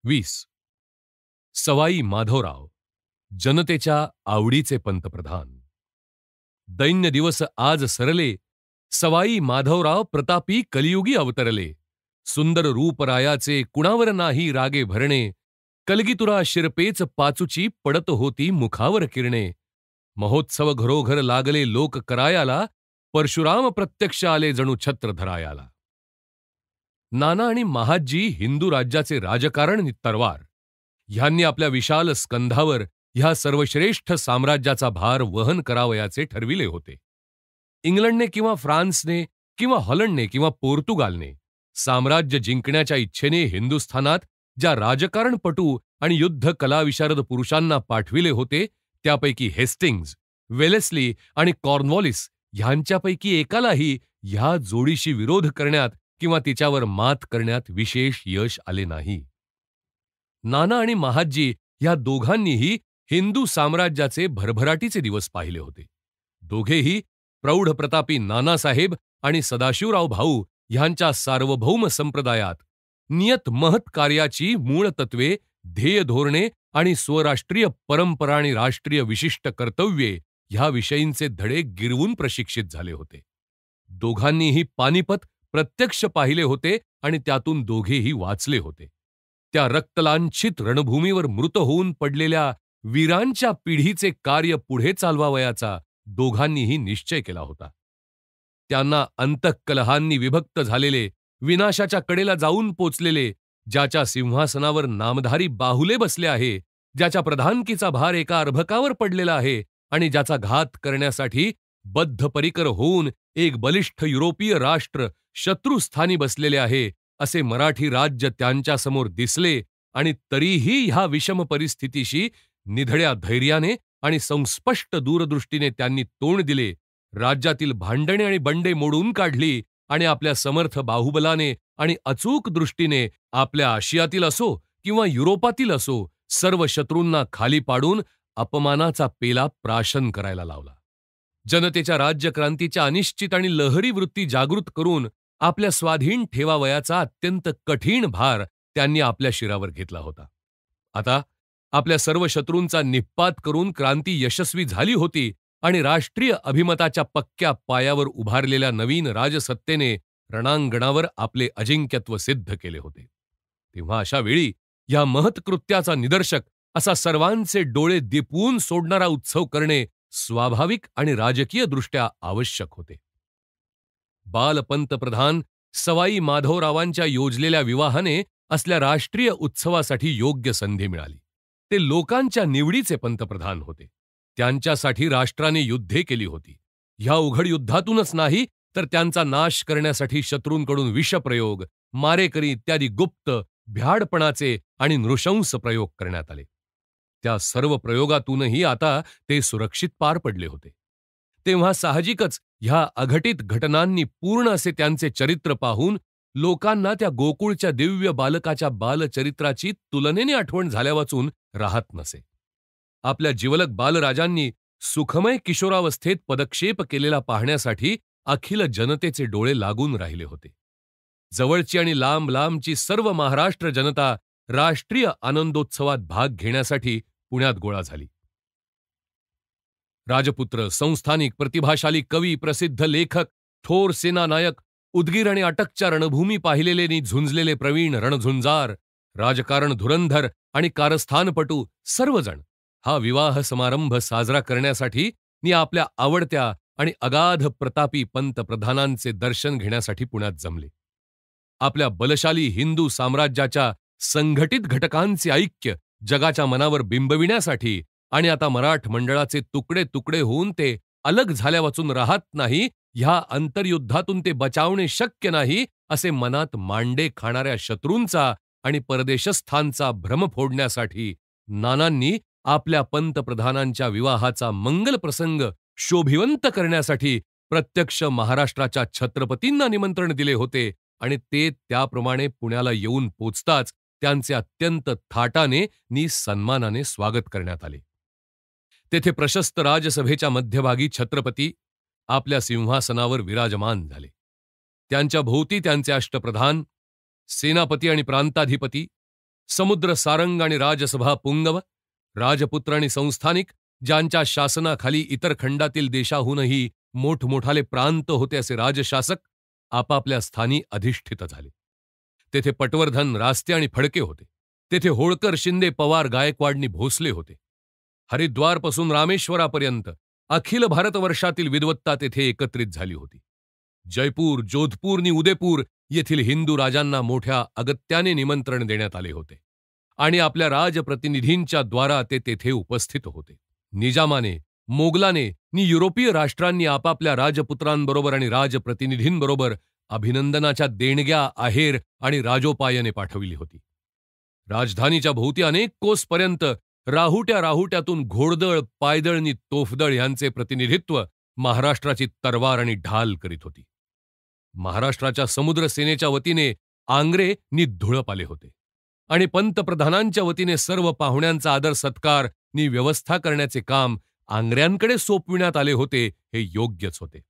20. सवाई माधवराव, जनतेच्या आवडीचे पंतप्रधान. दैन्य दिवस आज सरले, सवाई माधवराव प्रतापी कलियुगी अवतरले. सुंदर रूपरायाचे कुणावर नाही रागे भरणे, कलगीतुरा शिरपेच पाचूची पडत होती मुखावर किरणे. महोत्सव घरोघर लागले लोक करायाला, परशुराम प्रत्यक्ष आले जणू छत्र धरायाला. नाना आणि महादजी हिंदू राज्याचे राजकारण तरवार ह्यांनी आपल्या विशाल स्कंधावर ह्या सर्वश्रेष्ठ साम्राज्याचा भार वहन करावयाचे ठरविले होते. इंग्लंडने किंवा फ्रान्सने किंवा हॉलंडने किंवा पोर्तुगालने साम्राज्य जिंकण्याच्या इच्छेने हिंदुस्थानात ज्या राजकारणपटू आणि युद्ध कलाविशारद पुरुषांना पाठविले होते, त्यापैकी हेस्टिंग्ज, वेलेस्ली आणि कॉर्नवॉलिस ह्यांच्यापैकी एकालाही ह्या जोडीशी विरोध करण्यात किंवा तिच्यावर मात करण्यात विशेष यश आले नाही. नाना आणि महादजी ह्या दोघांनीही हिंदू साम्राज्याचे भरभराटीचे दिवस पाहिले होते. दोघेही प्रौढ प्रतापी नानासाहेब आणि सदाशिवराव भाऊ ह्यांच्या सार्वभौम संप्रदायात नियत महत् कार्याची मूळ तत्वे, ध्येय धोरणे आणि स्वराष्ट्रीय परंपरा आणि राष्ट्रीय विशिष्ट कर्तव्ये ह्या विषयींचे धडे गिरवून प्रशिक्षित झाले होते. दोघांनीही पानिपत प्रत्यक्ष पाहिले होते आणि त्यातून दोघेही वाचले होते. त्या रक्तलांछित रणभूमीवर मृत होऊन पडलेल्या वीरांच्या पिढीचे कार्य पुढे चालवावयाचा दोघांनीही निश्चय केला होता. त्यांना अंतःकलहांनी विभक्त झालेले, विनाशाच्या कडेला जाऊन पोचलेले, ज्याच्या सिंहासनावर नामधारी बाहुले बसले आहे, ज्याच्या प्रधानकीचा भार एका अर्भकावर पडलेला आहे आणि ज्याचा घात करण्यासाठी बद्धपरिकर होऊन एक बलिष्ठ युरोपीय राष्ट्र शत्रुस्थानी बसलेले आहे, असे मराठी राज्य त्यांच्यासमोर दिसले आणि तरीही ह्या विषम परिस्थितीशी निधड्या धैर्याने आणि संस्पष्ट दूरदृष्टीने त्यांनी तोंड दिले. राज्यातील भांडणे आणि बंडे मोडून काढली आणि आपल्या समर्थ बाहुबलाने आणि अचूक दृष्टीने आपल्या आशियातील असो किंवा युरोपातील असो सर्व शत्रूंना खाली पाडून अपमानाचा पेला प्राशन करायला लावला. जनतेच्या राज्यक्रांतीच्या अनिश्चित आणि लहरी वृत्ती जागृत करून आपल्या स्वाधीन ठेवावयाचा अत्यंत कठीण भार त्यांनी आपल्या शिरावर घेतला होता. आता आपल्या सर्व शत्रूंचा निःपात करून क्रांती यशस्वी झाली होती आणि राष्ट्रीय अभिमताच्या पक्क्या पायावर उभारलेल्या नवीन राजसत्तेने रणांगणावर आपले अजिंक्यत्व सिद्ध केले होते. तेव्हा अशा वेळी या महत्कृत्याचा निदर्शक असा सर्वांचे डोळे दिपवून सोडणारा उत्सव करणे स्वाभाविक आणि राजकीय दृष्ट्या आवश्यक होते. बालपंतप्रधान सवाई माधवरावांच्या योजलेल्या विवाहाने असल्या राष्ट्रीय उत्सवासाठी योग्य संधी मिळाली. ते लोकांच्या निवडीचे पंतप्रधान होते. त्यांच्यासाठी राष्ट्राने युद्धे केली होती. ह्या उघड युद्धातूनच नाही तर त्यांचा नाश करण्यासाठी शत्रूंकडून विषप्रयोग, मारेकरी इत्यादी गुप्त, भ्याडपणाचे आणि नृशंस प्रयोग करण्यात आले. त्या सर्व प्रयोगातूनही आता ते सुरक्षित पार पडले होते. तेव्हा साहजिकच ह्या अघटित घटनांनी पूर्ण असे त्यांचे चरित्र पाहून लोकांना त्या गोकुळच्या दिव्य बालकाच्या बालचरित्राची तुलनेने आठवण झाल्यावाचून राहत नसे. आपल्या जिवलक बालराजांनी सुखमय किशोरावस्थेत पदक्षेप केलेला पाहण्यासाठी अखिल जनतेचे डोळे लागून राहिले होते. जवळची आणि लांब लांबची सर्व महाराष्ट्र जनता राष्ट्रीय आनंदोत्सवात भाग घेण्यासाठी पुण्यात गोळा झाली. राजपुत्र, संस्थानिक, प्रतिभाशाली कवी, प्रसिद्ध लेखक, थोर सेनानायक, उदगीर आणि अटकच्या रणभूमी पाहिलेले नि झुंजलेले प्रवीण रणझुंजार, राजकारण धुरंधर आणि कारस्थानपटू सर्वजण हा विवाह समारंभ साजरा करण्यासाठी नि आपल्या आवडत्या आणि अगाध प्रतापी पंतप्रधानांचे दर्शन घेण्यासाठी पुण्यात जमले. आपल्या बलशाली हिंदू साम्राज्याच्या संघटित घटकांचे ऐक्य जगाच्या मनावर बिंबविण्यासाठी आणि आता मराठ मंडळाचे तुकडे तुकडे होऊन ते अलग झाल्यावाचून राहत नाही, ह्या अंतर्युद्धातून ते बचावणे शक्य नाही, असे मनात मांडे खाणाऱ्या शत्रूंचा आणि परदेशस्थांचा भ्रम फोडण्यासाठी नानांनी आपल्या पंतप्रधानांच्या विवाहाचा मंगल प्रसंग शोभिवंत करण्यासाठी प्रत्यक्ष महाराष्ट्राच्या छत्रपतींना निमंत्रण दिले होते आणि ते त्याप्रमाणे पुण्याला येऊन पोचताच त्यांचे अत्यंत थाटाने नि सन्मानाने स्वागत करण्यात आले. तेथे प्रशस्त राजसभेच्या मध्यभागी छत्रपती आपल्या सिंहासनावर विराजमान झाले. त्यांच्या भोवती त्यांचे अष्टप्रधान, सेनापती आणि प्रांताधिपती, समुद्र सारंग आणि राजसभा पुंगव, राजपुत्र आणि संस्थानिक, ज्यांच्या शासनाखाली इतर खंडातील देशाहूनही मोठमोठाले प्रांत होते असे राजशासक आपापल्या स्थानी अधिष्ठित झाले. तेथे पटवर्धन, रास्ते आणि फडके होते. तेथे होळकर, शिंदे, पवार, गायकवाडनी भोसले होते. हरिद्वारपासून रामेश्वरापर्यंत अखिल भारतवर्षातील विद्वत्ता तेथे एकत्रित झाली होती. जयपूर, जोधपूर आणि उदयपूर येथील हिंदू राजांना मोठ्या अगत्याने निमंत्रण देण्यात आले होते आणि आपल्या राजप्रतिनिधींच्या द्वारा ते तेथे उपस्थित होते. निजामाने, मोगलाने नि युरोपीय राष्ट्रांनी आपापल्या राजपुत्रांबरोबर आणि राजप्रतिनिधींबरोबर अभिनंदनाच्या देणग्या, आहेर आणि राजोपायने पाठविली होती. राजधानीच्या भोवती अनेक कोसपर्यंत राहुट्यातून घोडदळ, पायदळ आणि तोफदळ यांचे प्रतिनिधित्व महाराष्ट्राची तरवार आणि ढाल करीत होती. महाराष्ट्राच्या समुद्र सेनेच्या वतीने आंग्रे नि धुळप आले होते आणि पंतप्रधानांच्या वतीने सर्व पाहुण्यांचा आदर सत्कार नि व्यवस्था करण्याचे काम आंग्र्यांकडे सोपविण्यात आले होते हे योग्यच होते.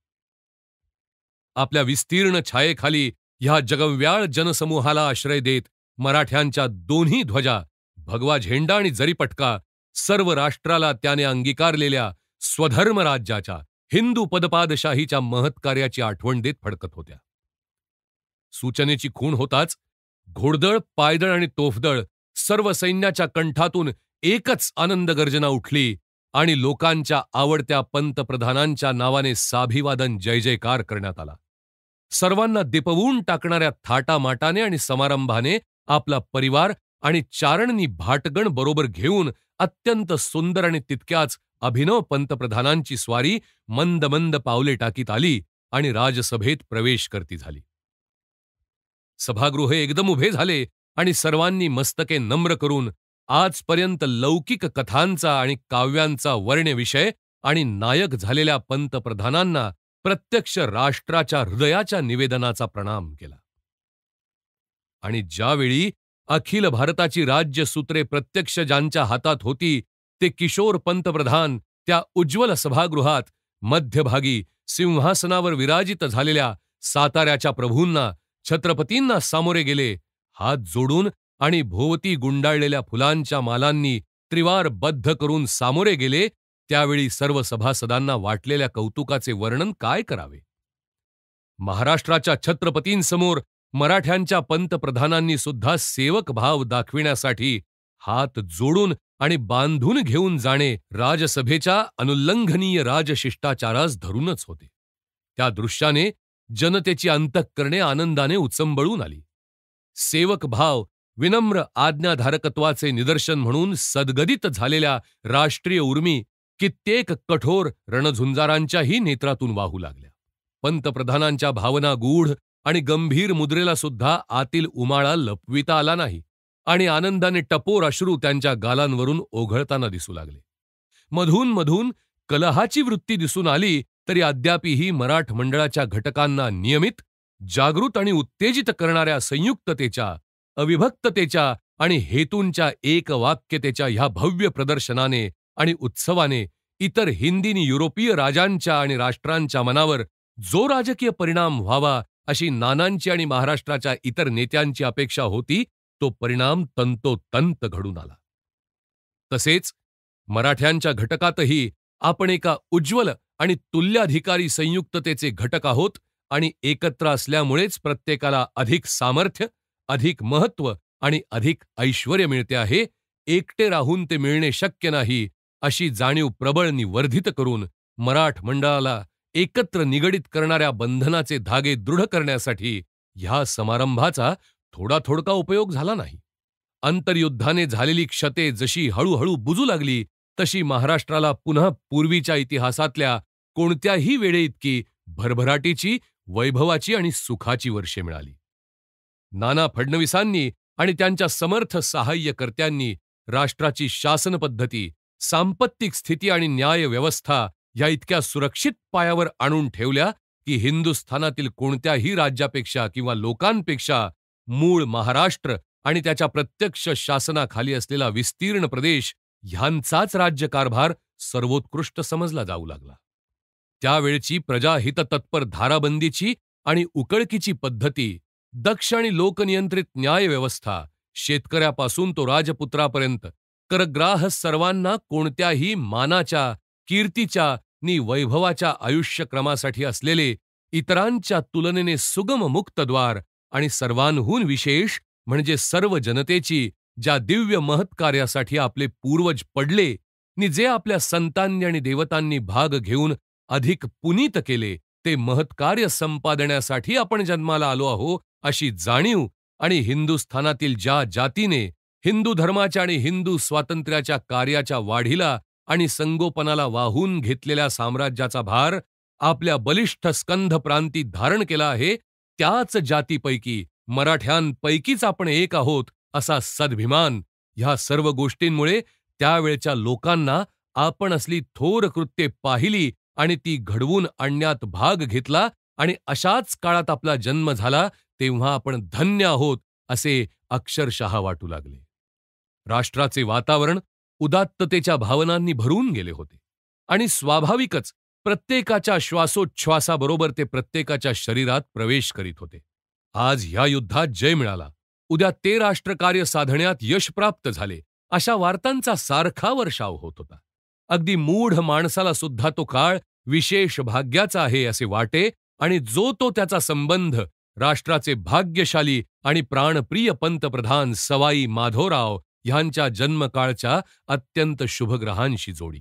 आपल्या विस्तीर्ण छायेखाली ह्या जगव्याळ जनसमूहाला आश्रय देत मराठ्यांच्या दोन्ही ध्वजा, भगवा झेंडा आणि जरीपटका सर्व राष्ट्राला त्याने अंगीकारलेल्या स्वधर्म राज्याच्या, हिंदू पदपादशाहीच्या महत्कार्याची आठवण देत फडकत होत्या. सूचनेची खूण होताच घोडदळ, पायदळ आणि तोफदळ सर्व सैन्याच्या कंठातून एकच आनंद गर्जना उठली आणि लोकांच्या आवडत्या पंतप्रधानांच्या नावाने साभिवादन जय जयकार करण्यात आला. सर्वांना दिपवून टाकणाऱ्या थाटामाटाने आणि समारंभाने आपला परिवार आणि चारणनी भाटगण बरोबर घेऊन अत्यंत सुंदर आणि तितक्याच अभिनव पंतप्रधानांची स्वारी मंद मंद पावले टाकीत आली आणि राजसभेत प्रवेश करती झाली. सभागृह एकदम उभे झाले आणि सर्वांनी मस्तके नम्र करून आजपर्यंत लौकिक कथांचा आणि काव्यांचा वर्ण्यविषय आणि नायक झालेल्या पंतप्रधानांना प्रत्यक्ष राष्ट्राच्या हृदयाच्या निवेदनाचा प्रणाम केला. आणि ज्यावेळी अखिल भारताची राज्यसूत्रे प्रत्यक्ष ज्यांच्या हातात होती ते किशोर पंतप्रधान त्या उज्ज्वल सभागृहात मध्यभागी सिंहासनावर विराजित झालेल्या साताऱ्याच्या प्रभूंना, छत्रपतींना सामोरे गेले. हात जोडून आणि भोवती गुंडाळलेल्या फुलांच्या मालांनी त्रिवार बद्ध करून सामोरे गेले. त्यावेळी सर्व सभासदांना वाटलेल्या कौतुकाचे वर्णन काय करावे. महाराष्ट्राच्या छत्रपतींसमोर मराठ्यांच्या पंतप्रधानांनी सुद्धा सेवक भाव दाखविण्यासाठी हात जोडून आणि बांधून घेऊन जाणे राजसभेच्या अनुल्लंघनीय राजशिष्टाचारास धरूनच होते. त्या दृश्याने जनतेची अंतःकरणे आनंदाने उचंबळून आली. सेवक भाव, विनम्र आज्ञाधारकत्वाचे निदर्शन म्हणून सद्गदित झालेल्या राष्ट्रीय उर्मी कित्येक कठोर रणझुंजारांच्याही नेत्रातून वाहू लागल्या. पंतप्रधानांच्या भावना गूढ आणि गंभीर मुद्रेला सुद्धा आतील उमाळा लपविता आला नाही आणि आनंदाने टपोर अश्रू त्यांच्या गालांवरून ओघळताना दिसू लागले. मधून मधून कलहाची वृत्ती दिसून आली तरी अद्यापही मराठ मंडळाच्या घटकांना नियमित, जागृत आणि उत्तेजित करणाऱ्या संयुक्ततेच्या, अविभक्ततेच्या आणि हेतूंच्या एकवाक्यतेच्या ह्या भव्य प्रदर्शनाने आणि उत्सवाने इतर हिंदी आणि युरोपीय राजांच्या आणि राष्ट्रांच्या मनावर जो राजकीय परिणाम व्हावा अशी नानांची आणि महाराष्ट्राच्या इतर नेत्यांची अपेक्षा होती तो परिणाम तंतोतंत घडून आला. तसेच मराठ्यांच्या घटकातही आपण एका उज्ज्वल आणि तुल्याधिकारी संयुक्ततेचे घटक आहोत आणि एकत्र असल्यामुळेच प्रत्येकाला अधिक सामर्थ्य, अधिक महत्त्व आणि अधिक ऐश्वर्य मिळते आहे. एकटे राहून ते मिळणे शक्य नाही अशी जाणीव प्रबळ आणि वर्धित करून मराठ मंडळाला एकत्र निगडित करणाऱ्या बंधनाचे धागे दृढ करण्यासाठी ह्या समारंभाचा थोडा उपयोग झाला नाही. आंतरयुद्धाने झालेली क्षते जशी हळूहळू बुजू लागली तशी महाराष्ट्राला पुन्हा पूर्वीच्या इतिहासातल्या कोणत्याही वेळेइतकी भरभराटीची, वैभवाची आणि सुखाची वर्षे मिळाली. नाना फडणवीसांनी आणि त्यांच्या समर्थ सहाय्यकर्त्यांनी राष्ट्राची शासन पद्धती, सांपत्तिक स्थिती आणि न्याय व्यवस्था या इतक्या सुरक्षित पायावर आणून ठेवल्या की हिंदुस्थानातील कोणत्याही राज्यापेक्षा किंवा लोकांपेक्षा मूळ महाराष्ट्र आणि त्याच्या प्रत्यक्ष शासनाखाली असलेला विस्तीर्ण प्रदेश ह्यांचाच राज्यकारभार सर्वोत्कृष्ट समजला जाऊ लागला. त्यावेळची प्रजाहिततत्पर धाराबंदीची आणि उकळकीची पद्धती, दक्ष आणि लोकनियंत्रित न्यायव्यवस्था शेतकऱ्यापासून तो राजपुत्रापर्यंत करग्राह सर्वांना कोणत्याही मानाच्या, कीर्तीच्या नि वैभवाच्या आयुष्यक्रमासाठी असलेले इतरांच्या तुलनेने सुगम मुक्तद्वार आणि सर्वांहून विशेष म्हणजे सर्व जनतेची ज्या दिव्य महत्कार्यासाठी आपले पूर्वज पडले नि जे आपल्या संतांनी आणि देवतांनी भाग घेऊन अधिक पुनीत केले, ते महत्कार्य संपादण्यासाठी आपण जन्माला आलो आहो अशी जाणीव आणि हिंदुस्थानातील ज्या जातीने हिंदू धर्माच्या आणि हिंदू स्वातंत्र्याच्या कार्याच्या वाढीला आणि संगोपनाला वाहून घेतलेल्या साम्राज्याचा भार आपल्या बलिष्ठ स्कंध प्रांती धारण केला आहे, त्याच जातीपैकी मराठ्यांपैकीच आपण एक आहोत असा सद्भिमान ह्या सर्व गोष्टींमुळे त्यावेळच्या लोकांना आपण असली थोर कृत्ये पाहिली आणि ती घडवून आणण्यात भाग घेतला आणि अशाच काळात आपला जन्म झाला तेव्हा आपण धन्य आहोत असे अक्षरशः वाटू लागले. राष्ट्राचे वातावरण उदात्ततेच्या भावनांनी भरून गेले होते आणि स्वाभाविकच प्रत्येकाच्या श्वासोच्छ्वासाबरोबर ते प्रत्येकाच्या शरीरात प्रवेश करीत होते. आज ह्या युद्धात जय मिळाला, उद्या ते राष्ट्रकार्य साधण्यात यश प्राप्त झाले, अशा वार्तांचा सारखा वर्षाव होत होता. अगदी मूढ माणसाला सुद्धा तो काळ विशेष भाग्याचा आहे असे वाटे आणि जो तो त्याचा संबंध राष्ट्राचे भाग्यशाली आणि प्राणप्रिय पंतप्रधान सवाई माधवराव ह्यांच्या जन्मकाळच्या अत्यंत शुभग्रहांशी जोडी.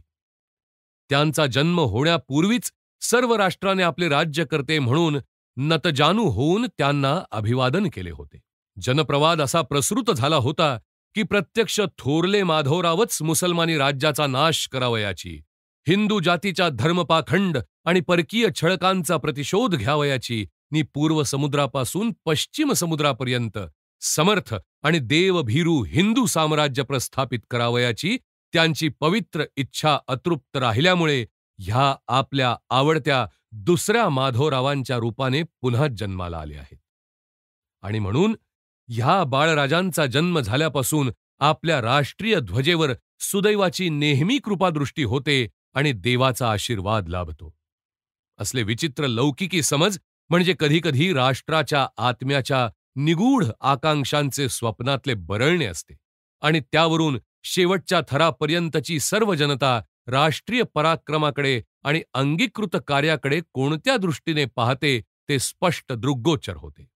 त्यांचा जन्म होण्यापूर्वीच सर्व राष्ट्राने आपले राज्यकर्ते म्हणून नतजानू होऊन त्यांना अभिवादन केले होते. जनप्रवाद असा प्रसृत झाला होता की प्रत्यक्ष थोरले माधवरावच मुसलमानी राज्याचा नाश करावयाची, हिंदू जातीच्या धर्मपाखंड आणि परकीय छळकांचा प्रतिशोध घ्यावयाची नि पूर्व समुद्रापासून पश्चिम समुद्रापर्यंत समर्थ आणि देवभीरू हिंदू साम्राज्य प्रस्थापित करावयाची त्यांची पवित्र इच्छा अतृप्त राहिल्यामुळे ह्या आपल्या आवडत्या दुसऱ्या माधवरावांच्या रूपाने पुन्हा जन्माला आले आहेत. आणि म्हणून ह्या बाळराजांचा जन्म झाल्यापासून आपल्या राष्ट्रीय ध्वजेवर सुदैवाची नेहमी कृपादृष्टी होते आणि देवाचा आशीर्वाद लाभतो. असले विचित्र लौकिकी समज म्हणजे कधीकधी राष्ट्राच्या आत्म्याच्या निगूढ आकांक्षांचे स्वप्नातले बरळणे असते आणि त्यावरून शेवटच्या थरापर्यंतची सर्व जनता राष्ट्रीय पराक्रमाकडे आणि अंगीकृत कार्याकडे कोणत्या दृष्टीने पाहते ते स्पष्ट दृग्गोचर होते.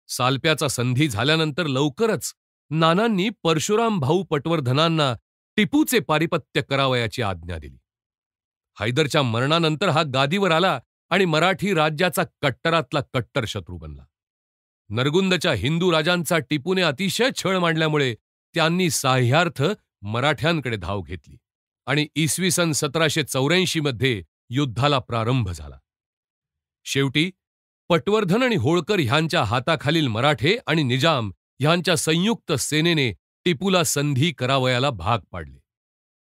सालप्याचा संधी झाल्यानंतर लवकरच नानांनी परशुराम भाऊ पटवर्धनांना टिपूचे पारिपत्य करावयाची आज्ञा दिली. हैदरच्या मरणानंतर हा गादीवर आला आणि मराठी राज्याचा कट्टरातला कट्टर शत्रू बनला. नरगुंदच्या हिंदू राजांचा टिपूने अतिशय छळ मांडल्यामुळे त्यांनी साह्यार्थ मराठ्यांकडे धाव घेतली आणि इसवी सन 1784 मध्ये युद्धाला प्रारंभ झाला. शेवटी पटवर्धन आणि होळकर ह्यांच्या हाताखालील मराठे आणि निजाम ह्यांच्या संयुक्त सेनेने टिपूला संधी करावयाला भाग पाडले.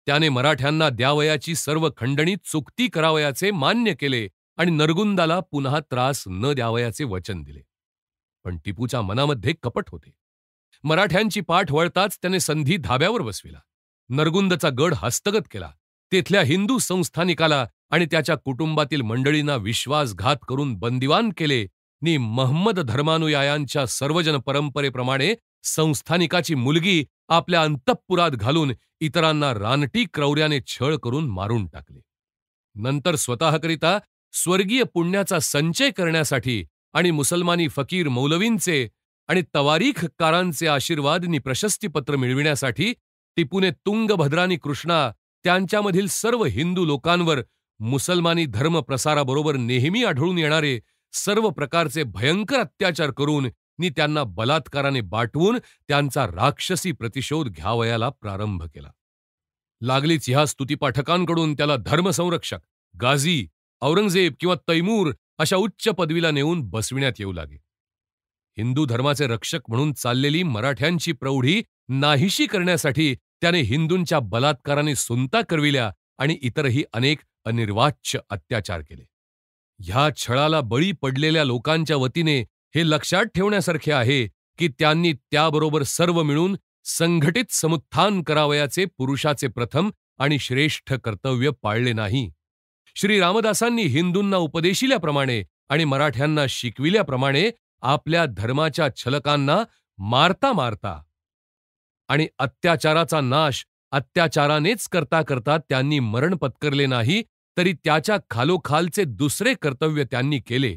त्याने मराठ्यांना द्यावयाची सर्व खंडणी चुकती करावयाचे मान्य केले आणि नरगुंदाला पुन्हा त्रास न द्यावयाचे वचन दिले. पण टिपूच्या मनामध्ये कपट होते. मराठ्यांची पाठ वळताच त्याने संधी धाब्यावर बसविला. नरगुंदचा गड हस्तगत केला. तेथल्या हिंदू संस्थानिकाला आणि त्याच्या कुटुंबातील मंडळींना विश्वासघात करून बंदिवान केले नि महम्मद धर्मानुयायांच्या सर्वजन परंपरेप्रमाणे संस्थानिकाची मुलगी आपल्या अंतःपुरात घालून इतरांना रानटी क्रौर्याने छळ करून मारून टाकले. नंतर स्वतःकरिता स्वर्गीय पुण्याचा संचय करण्यासाठी आणि मुसलमानी फकीर मौलवींचे आणि तवारीखकारांचे आशीर्वाद नि प्रशस्तीपत्र मिळविण्यासाठी टिपूने तुंगभद्रा नि कृष्णा त्यांच्यामधील सर्व हिंदू लोकांवर मुसलमानी धर्म प्रसाराबरोबर नेहमी आढळून येणारे सर्व प्रकारचे भयंकर अत्याचार करून नि त्यांना बलात्काराने बाटवून त्यांचा राक्षसी प्रतिशोध घ्यावयाला प्रारंभ केला. लागलीच ह्या स्तुतिपाठकांकडून त्याला धर्मसंरक्षक, गाझी, औरंगजेब किंवा तैमूर अशा उच्च पदवीला नेऊन बसविण्यात येऊ लागे. हिंदू धर्माचे रक्षक म्हणून चाललेली मराठ्यांची प्रौढी नाहीशी करण्यासाठी त्याने हिंदूंच्या बलात्काराने सुनता करविल्या आणि इतरही अनेक अनिर्वाच्य अत्याचार केले. ह्या छळाला बळी पडलेल्या लोकांच्या वतीने हे लक्षात ठेवण्यासारखे आहे की त्यांनी त्याबरोबर सर्व मिळून संघटित समुत्थान करावयाचे पुरुषाचे प्रथम आणि श्रेष्ठ कर्तव्य पाळले नाही. श्री रामदासांनी हिंदूंना उपदेशिल्याप्रमाणे आणि मराठ्यांना शिकविल्याप्रमाणे आपल्या धर्माच्या छलकांना मारता मारता आणि अत्याचाराचा नाश अत्याचारानेच करता करता त्यांनी मरण पत्करले नाही, तरी त्याच्या खालोखालचे दुसरे कर्तव्य त्यांनी केले.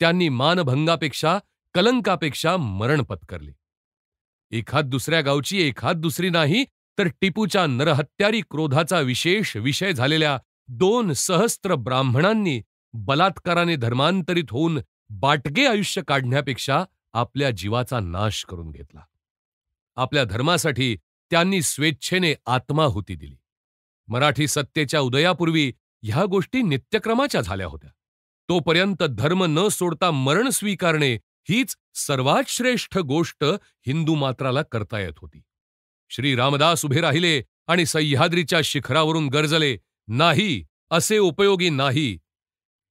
त्यांनी मानभंगापेक्षा, कलंकापेक्षा मरण पत्करले. एखाद दुसऱ्या गावची, एखाद दुसरी नाही, तर टिपूच्या नरहत्यारी क्रोधाचा विशेष विषय झालेल्या 2 सहस्त्र ब्राह्मणांनी बलात्काराने धर्मांतरित होऊन बाटगे आयुष्य काढण्यापेक्षा आपल्या जीवाचा नाश करून घेतला. आपल्या धर्मासाठी त्यांनी स्वेच्छेने आत्माहुती दिली. मराठी सत्तेच्या उदयापूर्वी ह्या गोष्टी नित्यक्रमाच्या झाल्या होत्या. तोपर्यंत धर्म न सोडता मरण स्वीकारणे हीच सर्वात श्रेष्ठ गोष्ट हिंदू मात्राला करता येत होती. श्री रामदास उभे राहिले आणि सह्याद्रीच्या शिखरावरून गरजले, नाही, असे उपयोगी नाही.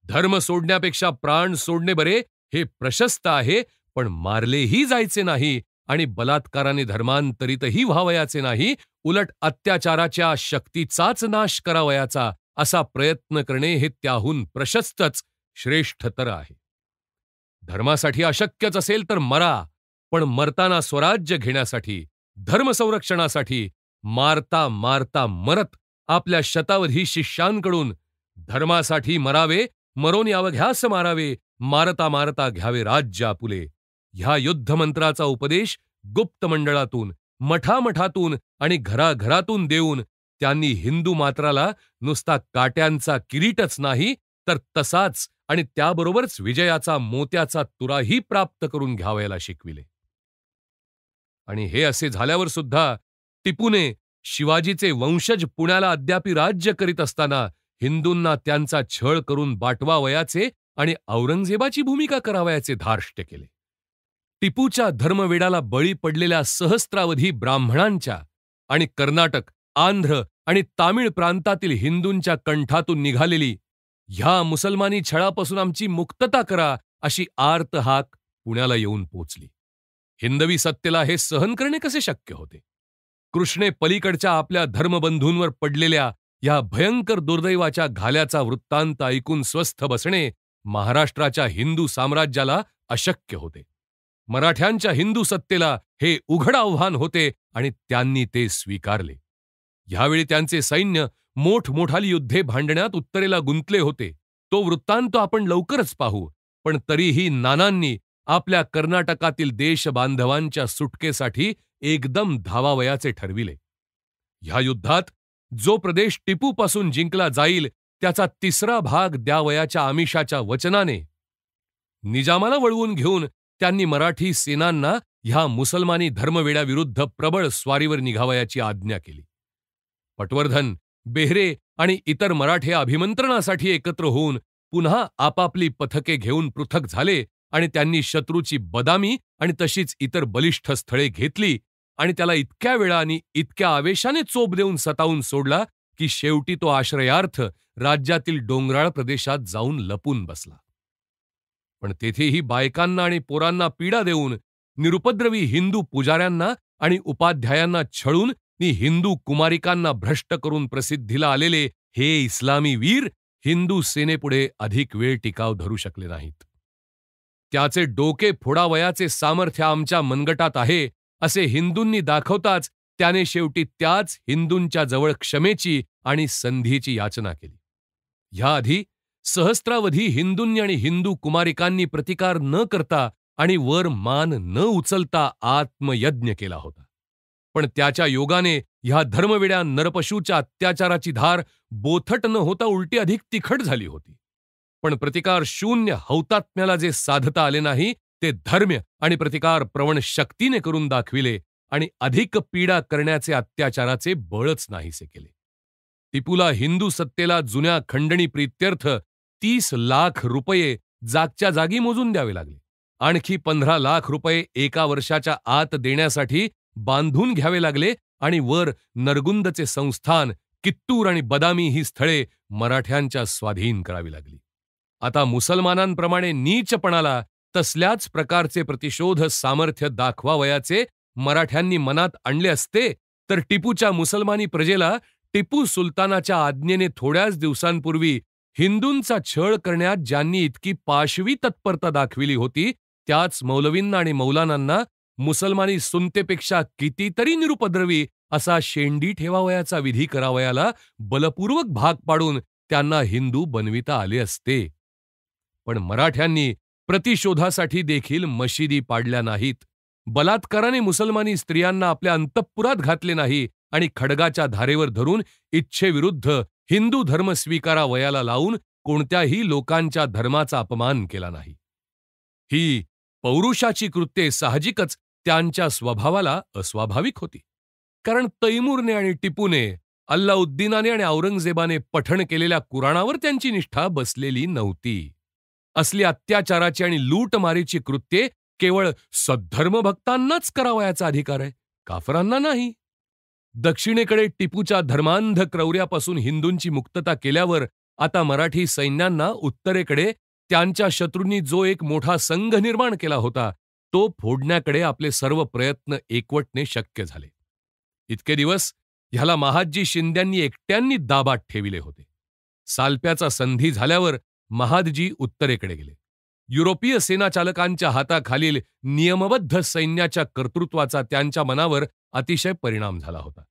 धर्म सोडण्यापेक्षा प्राण सोडणे बरे, हे प्रशस्त आहे, पण मारलेही जायचे नाही आणि बलात्काराने धर्मांतरितही व्हावयाचे नाही, उलट अत्याचाराच्या शक्तीचाच नाश करावयाचा असा प्रयत्न करणे हे त्याहून प्रशस्तच श्रेष्ठतर आहे. धर्मासाठी अशक्यच असेल तर मरा, पण मरताना स्वराज्य घेण्यासाठी, धर्मसंरक्षणासाठी मारता मारता मरत आपल्या शतावधी शिष्यांकडून धर्मासाठी मरावे, मरोनी अवघ्यास मारावे, मारता मारता घ्यावे राज्य आपुले, ह्या युद्धमंत्राचा उपदेश गुप्त मंडळातून, मठामठातून आणि घराघरातून देऊन त्यांनी हिंदू मात्राला नुसता काट्यांचा किरीटच नाही, तर तसाच आणि त्याबरोबरच विजयाचा मोत्याचा तुराही प्राप्त करून घ्यावयाला शिकविले. आणि हे असे झाल्यावर सुद्धा टिपूने शिवाजीचे वंशज पुण्याला अद्यापि राज्य करीत असताना हिंदूंना त्यांचा छळ करून बाटवावयाचे आणि औरंगजेबाची भूमिका करावयाचे धार्ष्ट्य केले. टिपूच्या धर्मवेडाला बळी पडलेल्या सहस्त्रावधी ब्राह्मणांच्या आणि कर्नाटक, आंध्र आणि तामिळ प्रांतातील हिंदूंच्या कंठातून निघालेली, ह्या मुसलमानी छळापासून आमची मुक्तता करा, अशी आर्त हाक पुण्याला येऊन पोचली. हिंदवी सत्तेला हे सहन करणे कसे शक्य होते? कृष्णे पलीकडच्या आपल्या धर्मबंधूंवर पडलेल्या या भयंकर दुर्दैवाच्या घाल्याचा वृत्तांत ऐकून स्वस्थ बसणे महाराष्ट्राच्या हिंदू साम्राज्याला अशक्य होते. मराठ्यांच्या हिंदू सत्तेला हे उघड आव्हान होते आणि त्यांनी ते स्वीकारले. ह्यावेळी त्यांचे सैन्य मोठमोठाली युद्धे भांडण्यात उत्तरेला गुंतले होते. तो वृत्तांत आपण लवकरच पाहू. पण तरीही नानांनी आपल्या कर्नाटकातील देशबांधवांच्या सुटकेसाठी एकदम धावावयाचे ठरविले. ह्या युद्धात जो प्रदेश टिपूपासून जिंकला जाईल त्याचा 3रा भाग द्यावयाच्या आमिषाच्या वचनाने निजामाला वळवून घेऊन त्यांनी मराठी सेनांना ह्या मुसलमानी धर्मवेड्याविरुद्ध प्रबळ स्वारीवर निघावयाची आज्ञा केली. पटवर्धन, बेहरे आणि इतर मराठे अभिमंत्रणासाठी एकत्र होऊन पुन्हा आपापली पथके घेऊन पृथक झाले आणि त्यांनी शत्रूची बदामी आणि तशीच इतर बलिष्ठ स्थळे घेतली आणि त्याला इतक्या वेळा आणि इतक्या आवेशाने चोप देऊन सतावून सोडला की शेवटी तो आश्रयार्थ राज्यातील डोंगराळ प्रदेशात जाऊन लपून बसला. पण तेथेही बायकांना आणि पोरांना पीडा देऊन, निरुपद्रवी हिंदू पुजाऱ्यांना आणि उपाध्यायांना छळून नि हिंदू कुमारिकांना भ्रष्ट करून प्रसिद्धीला आलेले हे इस्लामी वीर हिंदू सेनेपुढे अधिक वेळ टिकाव धरू शकले नाहीत. त्याचे डोके फोडावयाचे सामर्थ्य आमच्या मनगटात आहे असे हिंदूंनी दाखवताच त्याने शेवटी त्याच हिंदूंच्या जवळ क्षमेची आणि संधीची याचना केली. ह्याआधी सहस्त्रावधी हिंदूंनी आणि हिंदू कुमारिकांनी प्रतिकार न करता आणि वर मान न उचलता आत्मयज्ञ केला होता. पण त्याच्या योगाने ह्या धर्मवेड्या नरपशूच्या अत्याचाराची धार बोथट न होता उलटी अधिक तिखट झाली होती. पण प्रतिकार शून्य हौतात्म्याला जे साधता आले नाही ते धर्म्य आणि प्रतिकार प्रवण शक्तीने करून दाखविले आणि अधिक पीडा करण्याचे अत्याचाराचे बळच नाहीसे केले. टिपूला हिंदू सत्तेला जुन्या खंडणी प्रीत्यर्थ 30 लाख रुपये जागच्या जागी मोजून द्यावे लागले. आणखी 15 लाख रुपये एका वर्षाच्या आत देण्यासाठी बांधून घ्यावे लागले आणि वर नरगुंदचे संस्थान, कित्तूर आणि बदामी ही स्थळे मराठ्यांच्या स्वाधीन करावी लागली. आता मुसलमानांप्रमाणे नीचपणाला तसल्याच प्रकारचे प्रतिशोध सामर्थ्य दाखवावयाचे मराठ्यांनी मनात आणले असते तर टिपूच्या मुसलमानी प्रजेला टिपू सुलतानाच्या आज्ञेने थोड्याच दिवसांपूर्वी हिंदूंचा छळ करण्यात ज्यांनी इतकी पाशवी तत्परता दाखविली होती त्याच मौलवींना आणि मौलानांना मुसलमानी सुनतेपेक्षा कितीतरी निरुपद्रवी असा शेंडी ठेवावयाचा विधी करावयाला बलपूर्वक भाग पाडून त्यांना हिंदू बनविता आले असते. पण मराठ्यांनी प्रतिशोधासाठी देखील मशिदी पाडल्या नाहीत. बलात्काराने मुसलमानी स्त्रियांना आपल्या अंतःपुरात घातले नाही आणि खड्गाच्या धारेवर धरून इच्छेविरुद्ध हिंदू धर्म स्वीकारावयाला लावून कोणत्याही लोकांच्या धर्माचा अपमान केला नाही. ही पौरुषाची कृत्ये साहजिकच त्यांच्या स्वभावाला अस्वाभाविक होती. कारण तैमूरने आणि टिपूने, अल्लाउद्दीनाने आणि औरंगजेबाने पठण केलेल्या कुराणावर त्यांची निष्ठा बसलेली नव्हती. असली अत्याचाराची आणि लूटमारीची कृत्ये केवळ सद्धर्म भक्तांनाच करावयाचा अधिकार आहे, काफरांना नाही. दक्षिणेकडे टिपूच्या धर्मांध क्रौर्यापासून हिंदूंची मुक्तता केल्यावर आता मराठी सैन्यांना उत्तरेकडे त्यांच्या शत्रूंनी जो एक मोठा संघ निर्माण केला होता तो फोडण्याकडे आपले सर्व प्रयत्न एकवटणे शक्य झाले. इतके दिवस ह्याला महादजी शिंद्यांनी एकट्यांनी दाबात ठेविले होते. सालप्याचा संधी झाल्यावर महादजी उत्तरेकडे गेले. युरोपीय सेनाचालकांच्या हाताखालील नियमबद्ध सैन्याच्या कर्तृत्वाचा त्यांच्या मनावर अतिशय परिणाम झाला होता.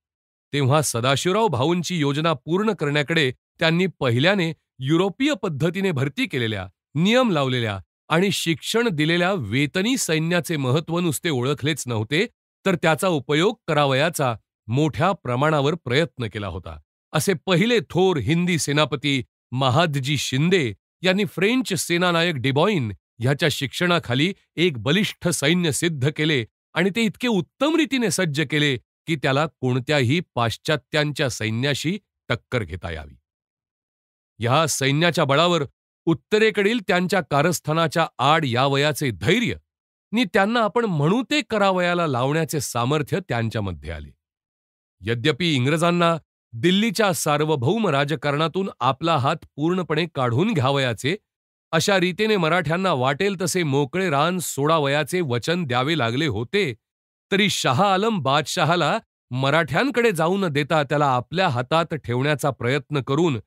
तेव्हा सदाशिवराव भाऊंची योजना पूर्ण करण्याकडे त्यांनी पहिल्याने युरोपीय पद्धतीने भरती केलेल्या, नियम लावलेल्या आणि शिक्षण दिलेल्या वेतनी सैन्याचे महत्त्व नुसते ओळखलेच नव्हते, तर त्याचा उपयोग करावयाचा मोठ्या प्रमाणावर प्रयत्न केला होता. असे पहिले थोर हिंदी सेनापती महादजी शिंदे यांनी फ्रेंच सेनानायक डिबॉइन ह्याच्या शिक्षणाखाली एक बलिष्ठ सैन्य सिद्ध केले आणि ते इतके उत्तम रीतीने सज्ज केले की त्याला कोणत्याही पाश्चात्यांच्या सैन्याशी टक्कर घेता यावी. ह्या सैन्याच्या बळावर उत्तरेकडील त्यांच्या कारस्थानाच्या आड यावयाचे धैर्य नि त्यांना आपण म्हणू ते करावयाला लावण्याचे सामर्थ्य त्यांच्यामध्ये आले. यद्यपि इंग्रजांना दिल्लीच्या सार्वभौम राजकारणातून आपला हात पूर्णपणे काढून घ्यावयाचे, अशा रीतीने मराठ्यांना वाटेल तसे मोकळे रान सोडावयाचे वचन द्यावे लागले होते, तरी शाह आलम बादशहाला मराठ्यांकडे जाऊ न देता त्याला आपल्या हातात ठेवण्याचा प्रयत्न करून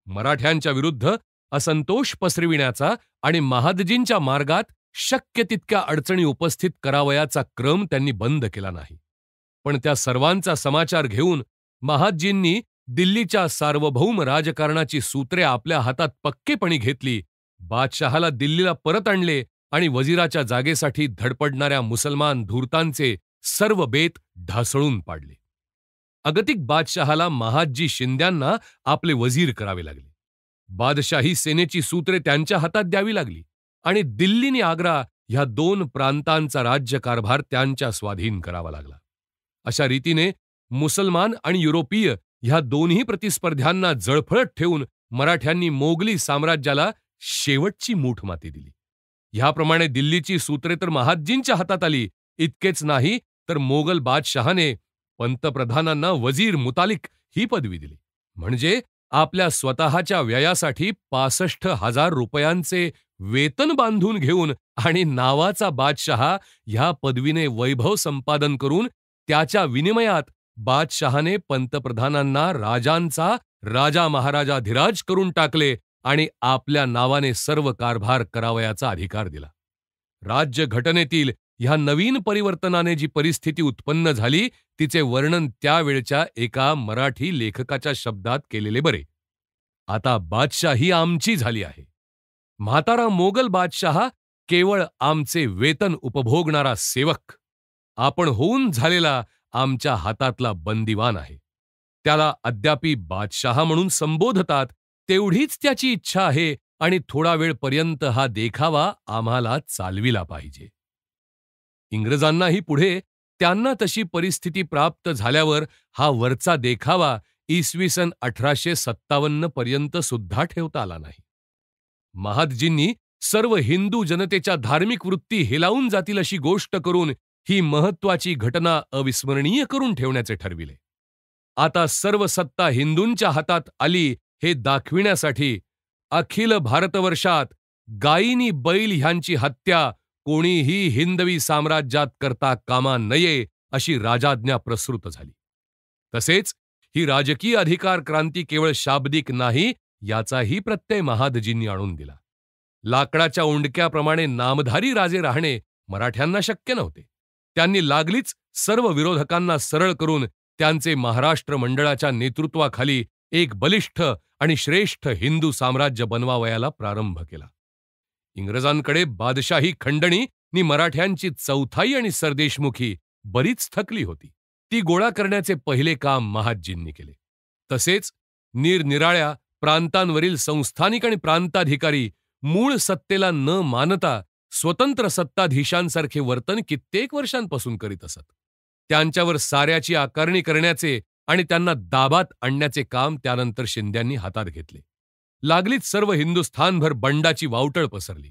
मराठ्यांच्या विरुद्ध असंतोष पसरविण्याचा आणि महादजींच्या मार्गात शक्य तितक्या अडचणी उपस्थित करावयाचा क्रम त्यांनी बंद केला नाही. पण त्या सर्वांचा समाचार घेऊन महादजींनी दिल्लीच्या सार्वभौम राजकारणाची सूत्रे आपल्या हातात पक्केपणी घेतली, बादशहाला दिल्लीला परत आणले आणि वजिराच्या जागेसाठी धडपडणाऱ्या मुसलमान धूर्तांचे सर्व बेत ढासळून पाडले. अगतिक बादशहाला महादजी शिंद्यांना आपले वजीर करावे लागले. बादशाही सेनेची सूत्रे त्यांच्या हातात द्यावी लागली आणि दिल्ली आणि आग्रा ह्या दोन प्रांतांचा राज्यकारभार त्यांच्या स्वाधीन करावा लागला. अशा रीतीने मुसलमान आणि युरोपीय ह्या दोन्ही प्रतिस्पर्ध्यांना जळफळत ठेवून मराठ्यांनी मोगली साम्राज्याला शेवटची मूठ माती दिली. ह्याप्रमाणे दिल्लीची सूत्रे तर महादजींच्या हातात आली. इतकेच नाही तर मोगल बादशहाने पंतप्रधानांना वजीर मुतालिक ही पदवी दिली. म्हणजे आपल्या स्वतःच्या व्ययासाठी 65,000 रुपयांचे वेतन बांधून घेऊन आणि नावाचा बादशहा ह्या पदवीने वैभव संपादन करून त्याच्या विनिमयात बादशहाने पंतप्रधानांना राजांचा राजा महाराजाधिराज करून टाकले आणि आपल्या नावाने सर्व कारभार करावयाचा अधिकार दिला. राज्यघटनेतील ह्या नवीन परिवर्तनाने जी परिस्थिती उत्पन्न झाली तिचे वर्णन त्यावेळच्या एका मराठी लेखकाच्या शब्दात केलेले बरे. आता बादशाही आमची झाली आहे. म्हातारा मोगल बादशहा केवळ आमचे वेतन उपभोगणारा सेवक, आपण होऊन झालेला आमच्या हातातला बंदिवान आहे. त्याला अद्यापी बादशहा म्हणून संबोधतात तेवढीच त्याची इच्छा आहे आणि थोडा वेळपर्यंत हा देखावा आम्हाला चालविला पाहिजे. इंग्रजांनाही पुढे त्यांना तशी परिस्थिती प्राप्त झाल्यावर हा वरचा देखावा इसवी सन 1857 पर्यंत सुद्धा ठेवता आला नाही. महादजींनी सर्व हिंदू जनतेच्या धार्मिक वृत्ती हेलावून जातील अशी गोष्ट करून ही महत्वाची घटना अविस्मरणीय करून ठेवण्याचे ठरविले. आता सर्व सत्ता हिंदूंच्या हातात आली हे दाखविण्यासाठी अखिल भारतवर्षात गायीनी बैल ह्यांची हत्या कोणीही हिंदवी साम्राज्यात करता कामा नये अशी राजाज्ञा प्रसृत झाली. तसेच ही राजकीय अधिकार क्रांती केवळ शाब्दिक नाही याचाही प्रत्यय महादजींनी आणून दिला. लाकडाच्या ओंडक्याप्रमाणे नामधारी राजे राहणे मराठ्यांना शक्य नव्हते. त्यांनी लागलीच सर्व विरोधकांना सरळ करून त्यांचे महाराष्ट्र मंडळाच्या नेतृत्वाखाली एक बलिष्ठ आणि श्रेष्ठ हिंदू साम्राज्य बनवावयाला प्रारंभ केला. इंग्रजांकडे बादशाही खंडणी नि मराठ्यांची चौथाई आणि सरदेशमुखी बरीच थकली होती. ती गोळा करण्याचे पहिले काम महादजींनी केले. तसेच निरनिराळ्या प्रांतांवरील संस्थानिक आणि प्रांताधिकारी मूळ सत्तेला न मानता स्वतंत्र सत्ताधीशांसारखे वर्तन कित्येक वर्षांपासून करीत असत. त्यांच्यावर साऱ्याची आकारणी करण्याचे आणि त्यांना दाबात आणण्याचे काम त्यानंतर शिंद्यांनी हातात घेतले. लागलीच सर्व हिंदुस्थानभर बंडाची वावटळ पसरली.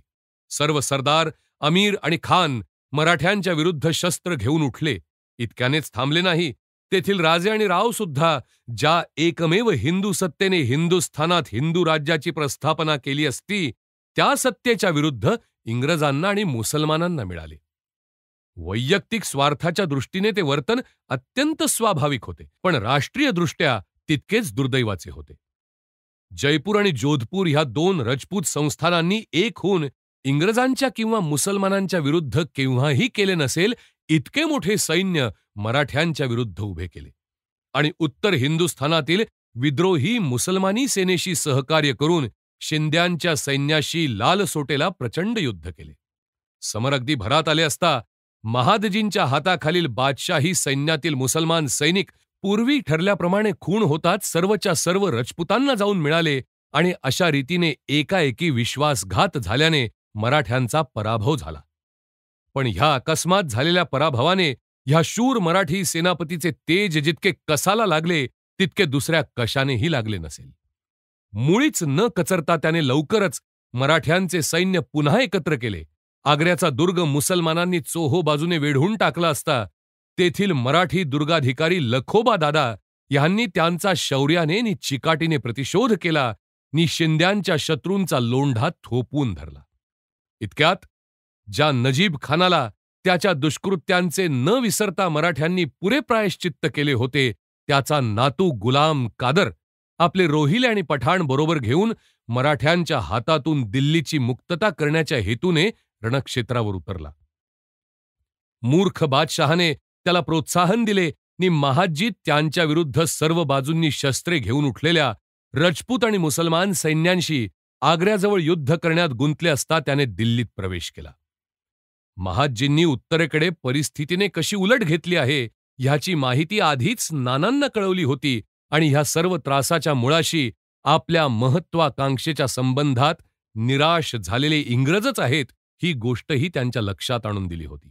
सर्व सरदार, अमीर आणि खान मराठ्यांच्या विरुद्ध शस्त्र घेऊन उठले. इतक्यानेच थांबले नाही. तेथील राजे आणि राव सुद्धा ज्या एकमेव हिंदू सत्तेने हिंदुस्थानात हिंदू राज्याची प्रस्थापना केली असती, त्या सत्तेच्या विरुद्ध इंग्रजांना आणि मुसलमानांना मिळाले. वैयक्तिक स्वार्थाच्या दृष्टीने ते वर्तन अत्यंत स्वाभाविक होते, पण राष्ट्रीय दृष्ट्या तितकेच दुर्दैवाचे होते. जयपूर आणि जोधपूर ह्या दोन रजपूत संस्थानांनी एक होऊन इंग्रजांच्या किंवा मुसलमानांच्या विरुद्ध केव्हाही केले नसेल इतके मोठे सैन्य मराठ्यांच्या विरुद्ध उभे केले आणि उत्तर हिंदुस्थानातील विद्रोही मुसलमानी सेनेशी सहकार्य करून शिंद्यांच्या सैन्याशी लालसोटेला प्रचंड युद्ध केले. समर अगदी भरात आले असता महादजींच्या हाताखालील बादशाही सैन्यातील मुसलमान सैनिक पूर्वी ठरल्याप्रमाणे खून होताच सर्वच्या सर्व रजपुतांना जाऊन मिळाले आणि अशा रीतीने एकाएकी विश्वासघात झाल्याने मराठ्यांचा पराभव झाला. पण ह्या अकस्मात झालेल्या पराभवाने ह्या शूर मराठी सेनापतीचे तेज जितके कसाला लागले तितके दुसऱ्या कशानेही लागले नसेल. मुळीच न कचरता त्याने लवकरच मराठ्यांचे सैन्य पुन्हा एकत्र केले. आग्र्याचा दुर्ग मुसलमानांनी चोहो बाजूने वेढून टाकला असता तेथील मराठी दुर्गाधिकारी लखोबा दादा यांनी त्यांचा शौर्याने नि चिकाटीने प्रतिशोध केला नि शिंद्यांच्या शत्रूंचा लोंढा थोपवून धरला. इतक्यात ज्या नजीब खानाला त्याच्या दुष्कृत्यांचे न विसरता मराठ्यांनी पुरे प्रायश्चित्त केले होते, त्याचा नातू गुलाम कादर आपले रोहिले आणि पठाण बरोबर घेऊन मराठ्यांच्या हातातून दिल्लीची मुक्तता करण्याच्या हेतूने रणक्षेत्रावर उतरला. मूर्ख बादशहाने त्याला प्रोत्साहन दिले नि महादजी त्यांच्या विरुद्ध सर्व बाजूंनी शस्त्रे घेऊन उठलेल्या रजपूत आणि मुसलमान सैन्यांशी आग्र्याजवळ युद्ध करण्यात गुंतले असता त्याने दिल्लीत प्रवेश केला. महादजींनी उत्तरेकडे परिस्थितीने कशी उलट घेतली आहे ह्याची माहिती आधीच नानांना कळवली होती आणि ह्या सर्व त्रासाच्या मुळाशी आपल्या महत्वाकांक्षेच्या संबंधात निराश झालेले इंग्रजच आहेत ही गोष्टही त्यांच्या लक्षात आणून दिली होती.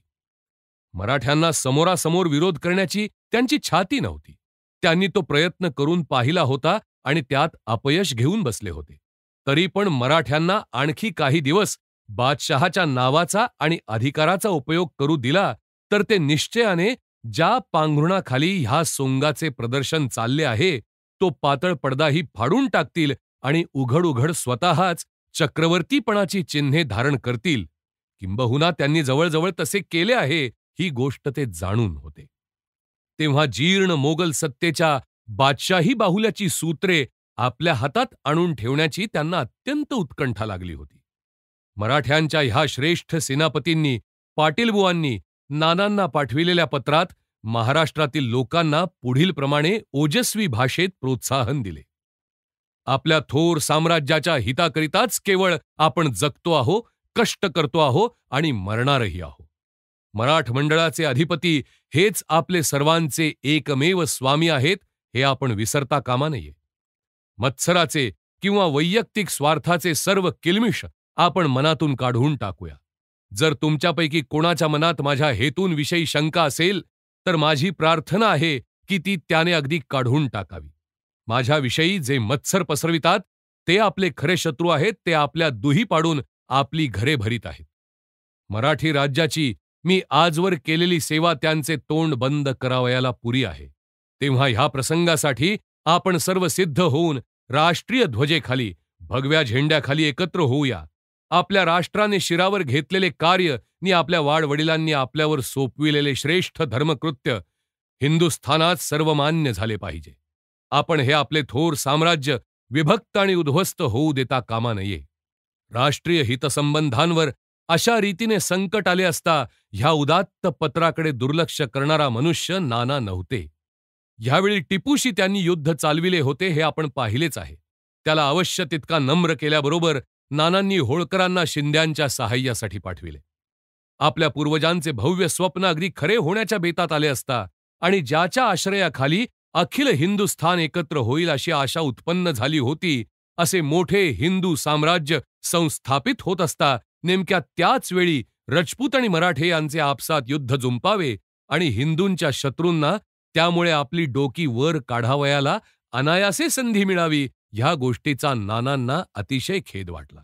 मराठ्यांना समोरासमोर विरोध करण्याची त्यांची छाती नव्हती. त्यांनी तो प्रयत्न करून पाहिला होता आणि त्यात अपयश घेऊन बसले होते. तरी पण मराठ्यांना आणखी काही दिवस बादशहाच्या नावाचा आणि अधिकाराचा उपयोग करू दिला तर ते निश्चयाने ज्या पांघरुणाखाली ह्या सोंगाचे प्रदर्शन चालले आहे तो पातळ पडदाही फाडून टाकतील आणि उघड उघड स्वतःच चक्रवर्तीपणाची चिन्हे धारण करतील. किंबहुना त्यांनी जवळजवळ तसे केले आहे ही गोष्ट ते जाणून होते. तेव्हा जीर्ण मोगल सत्तेच्या बादशाही बाहुल्याची सूत्रे आपल्या हातात आणून ठेवण्याची त्यांना अत्यंत उत्कंठा लागली होती. मराठ्यांच्या ह्या श्रेष्ठ सेनापतींनी पाटीलबुवांनी नानांना पाठविलेल्या पत्रात महाराष्ट्रातील लोकांना पुढील प्रमाणे ओजस्वी भाषेत प्रोत्साहन दिले. आपल्या थोर साम्राज्याच्या हिताकरिताच केवळ आपण जगतो आहो, कष्ट करतो आहो आणि मरणारही आहो. मराठ मंडळाचे अधिपती हेच आपले सर्वांचे एकमेव स्वामी आहेत हे आपण विसरता कामा नये. मत्सराचे किंवा वैयक्तिक स्वार्थाचे सर्व किलमिष आपण मनातून काढून टाकूया. जर तुमच्यापैकी कोणाच्या मनात माझ्या हेतूंविषयी शंका असेल तर माझी प्रार्थना आहे की ती त्याने अगदी काढून टाकावी. माझ्याविषयी जे मत्सर पसरवितात ते आपले खरे शत्रू आहेत. ते आपल्या दुही पाडून आपली घरे भरीत आहेत. मराठी राज्याची मी आजवर केलेली सेवा त्यांचे तोंड बंद करावयाला पुरी आहे. तेव्हा ह्या प्रसंगासाठी आपण सर्व सिद्ध होऊन राष्ट्रीय ध्वजेखाली भगव्या झेंड्याखाली एकत्र होऊया. आपल्या राष्ट्राने शिरावर घेतलेले कार्य नि आपल्या वाडवडिलांनी आपल्यावर सोपविलेले श्रेष्ठ धर्मकृत्य हिंदुस्थानात सर्वमान्य झाले पाहिजे. आपण हे आपले थोर साम्राज्य विभक्त आणि उद्ध्वस्त होऊ देता कामा नये. राष्ट्रीय हितसंबंधांवर अशा रीतीने संकट आले असता ह्या उदात्त पत्राकडे दुर्लक्ष करणारा मनुष्य नाना नव्हते. ह्यावेळी टिपूशी त्यांनी युद्ध चालविले होते हे आपण पाहिलेच आहे. त्याला अवश्य तितका नम्र केल्याबरोबर नानांनी होळकरांना शिंद्यांच्या सहाय्यासाठी पाठविले. आपल्या पूर्वजांचे भव्य स्वप्न अगदी खरे होण्याच्या बेतात आले असता आणि ज्याच्या आश्रयाखाली अखिल हिंदुस्थान एकत्र होईल अशी आशा उत्पन्न झाली होती, असे मोठे हिंदू साम्राज्य संस्थापित होत असता नेमक्या त्याच वेळी रजपूत आणि मराठे यांचे आपसात युद्ध जुंपावे आणि हिंदूंच्या शत्रूंना त्यामुळे आपली डोकी वर काढावयाला अनायासे संधी मिळावी, ह्या गोष्टीचा नानांना अतिशय खेद वाटला.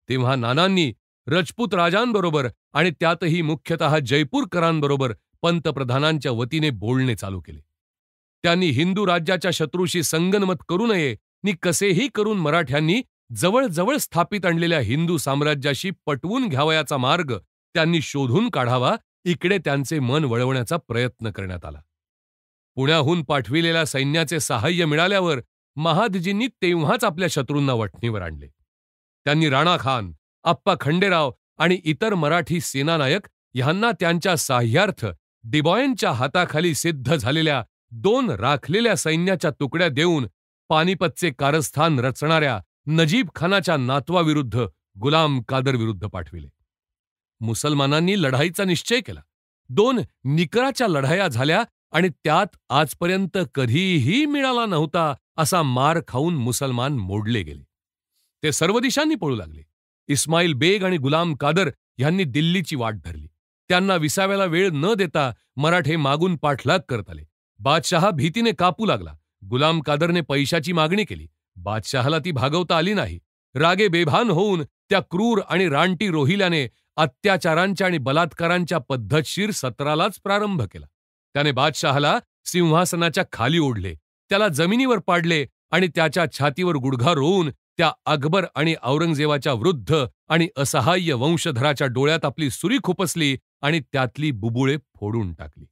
तेव्हा नानांनी रजपूत राजांबरोबर आणि त्यातही मुख्यतः जयपूरकरांबरोबर पंतप्रधानांच्या वतीने बोलणे चालू केले. त्यांनी हिंदू राज्याच्या शत्रूशी संगनमत करू नये नि कसेही करून मराठ्यांनी जवळजवळ स्थापित आणलेल्या हिंदू साम्राज्याशी पटवून घ्यावयाचा मार्ग त्यांनी शोधून काढावा, इकडे त्यांचे मन वळवण्याचा प्रयत्न करण्यात आला. पुण्याहून पाठविलेल्या सैन्याचे सहाय्य मिळाल्यावर महादजींनी तेव्हाच आपल्या शत्रूंना वठणीवर आणले. त्यांनी राणा खान, आप्पा खंडेराव आणि इतर मराठी सेनानायक ह्यांना त्यांच्या सहाय्यार्थ डिबॉयनच्या हाताखाली सिद्ध झालेल्या 2 राखलेल्या सैन्याच्या तुकड्या देऊन पानिपतचे कारस्थान रचणाऱ्या नजीब खानाच्या नातवाविरुद्ध गुलाम कादर विरुद्ध पाठविले. मुसलमानांनी लढाईचा निश्चय केला. 2 निकराच्या लढाया झाल्या आणि त्यात आजपर्यंत कधीही मिळाला नव्हता असा मार खाऊन मुसलमान मोडले गेले. ते सर्व दिशांनी पळू लागले. इस्माईल बेग आणि गुलाम कादर यांनी दिल्लीची वाट धरली. त्यांना विसाव्याला वेळ न देता मराठे मागून पाठलाग करत आले. बादशहा भीतीने कापू लागला. गुलाम कादरने पैशाची मागणी केली. बादशहाला ती भागवता आली नाही. रागे बेभान होऊन त्या क्रूर आणि रानटी रोहिल्याने अत्याचारांच्या आणि बलात्कारांच्या पद्धतशीर सत्रालाच प्रारंभ केला. त्याने बादशहाला सिंहासनाच्या खाली ओढले, त्याला जमिनीवर पाडले आणि त्याच्या छातीवर गुडघा रोवून त्या अकबर आणि औरंगजेबाच्या वृद्ध आणि असहाय्य वंशधराच्या डोळ्यात आपली सुरी खुपसली आणि त्यातली बुबुळे फोडून टाकली.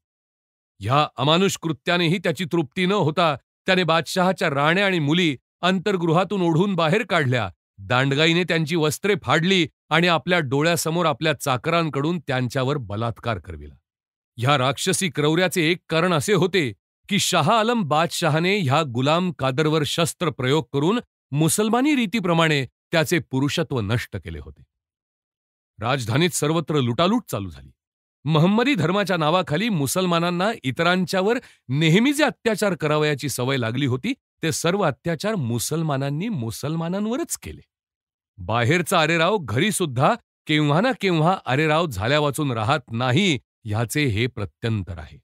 ह्या अमानुष कृत्यानेही त्याची तृप्ती न होता त्याने बादशहाच्या राण्या आणि मुली अंतर्गृहातून ओढून बाहेर काढल्या. दांडगाईने त्यांची वस्त्रे फाडली आणि आपल्या डोळ्यासमोर आपल्या चाकरांकडून त्यांच्यावर बलात्कार करविला. ह्या राक्षसी क्रौर्याचे एक कारण असे होते की शाह आलम बादशहाने ह्या गुलाम कादरवर शस्त्र प्रयोग करून मुसलमानी रीतीप्रमाणे त्याचे पुरुषत्व नष्ट केले होते. राजधानीत सर्वत्र लुटालूट चालू झाली. महम्मदी धर्माच्या नावाखाली मुसलमानांना इतरांच्यावर नेहमी जे अत्याचार करावयाची सवय लागली होती, ते सर्व अत्याचार मुसलमानांनी मुसलमानांवरच केले. बाहेरचा अरेराव घरी सुद्धा केव्हा ना केव्हा अरेराव झाल्या वाचून राहत नाही, ह्याचे हे प्रत्यंतर आहे.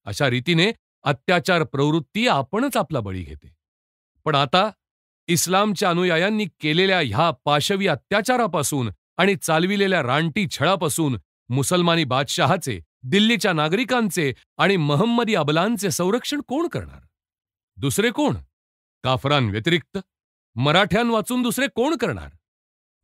अशा रीतीने अत्याचार प्रवृत्ती आपणच आपला बळी घेते. पण आता इस्लामच्या अनुयायांनी केलेल्या ह्या पाशवी अत्याचारापासून आणि चालविलेल्या रानटी छळापासून मुसलमानी बादशहाचे, दिल्लीच्या नागरिकांचे आणि महम्मदी अबलांचे संरक्षण कोण करणार? दुसरे कोण? काफरांव्यतिरिक्त मराठ्यांवाचून दुसरे कोण करणार?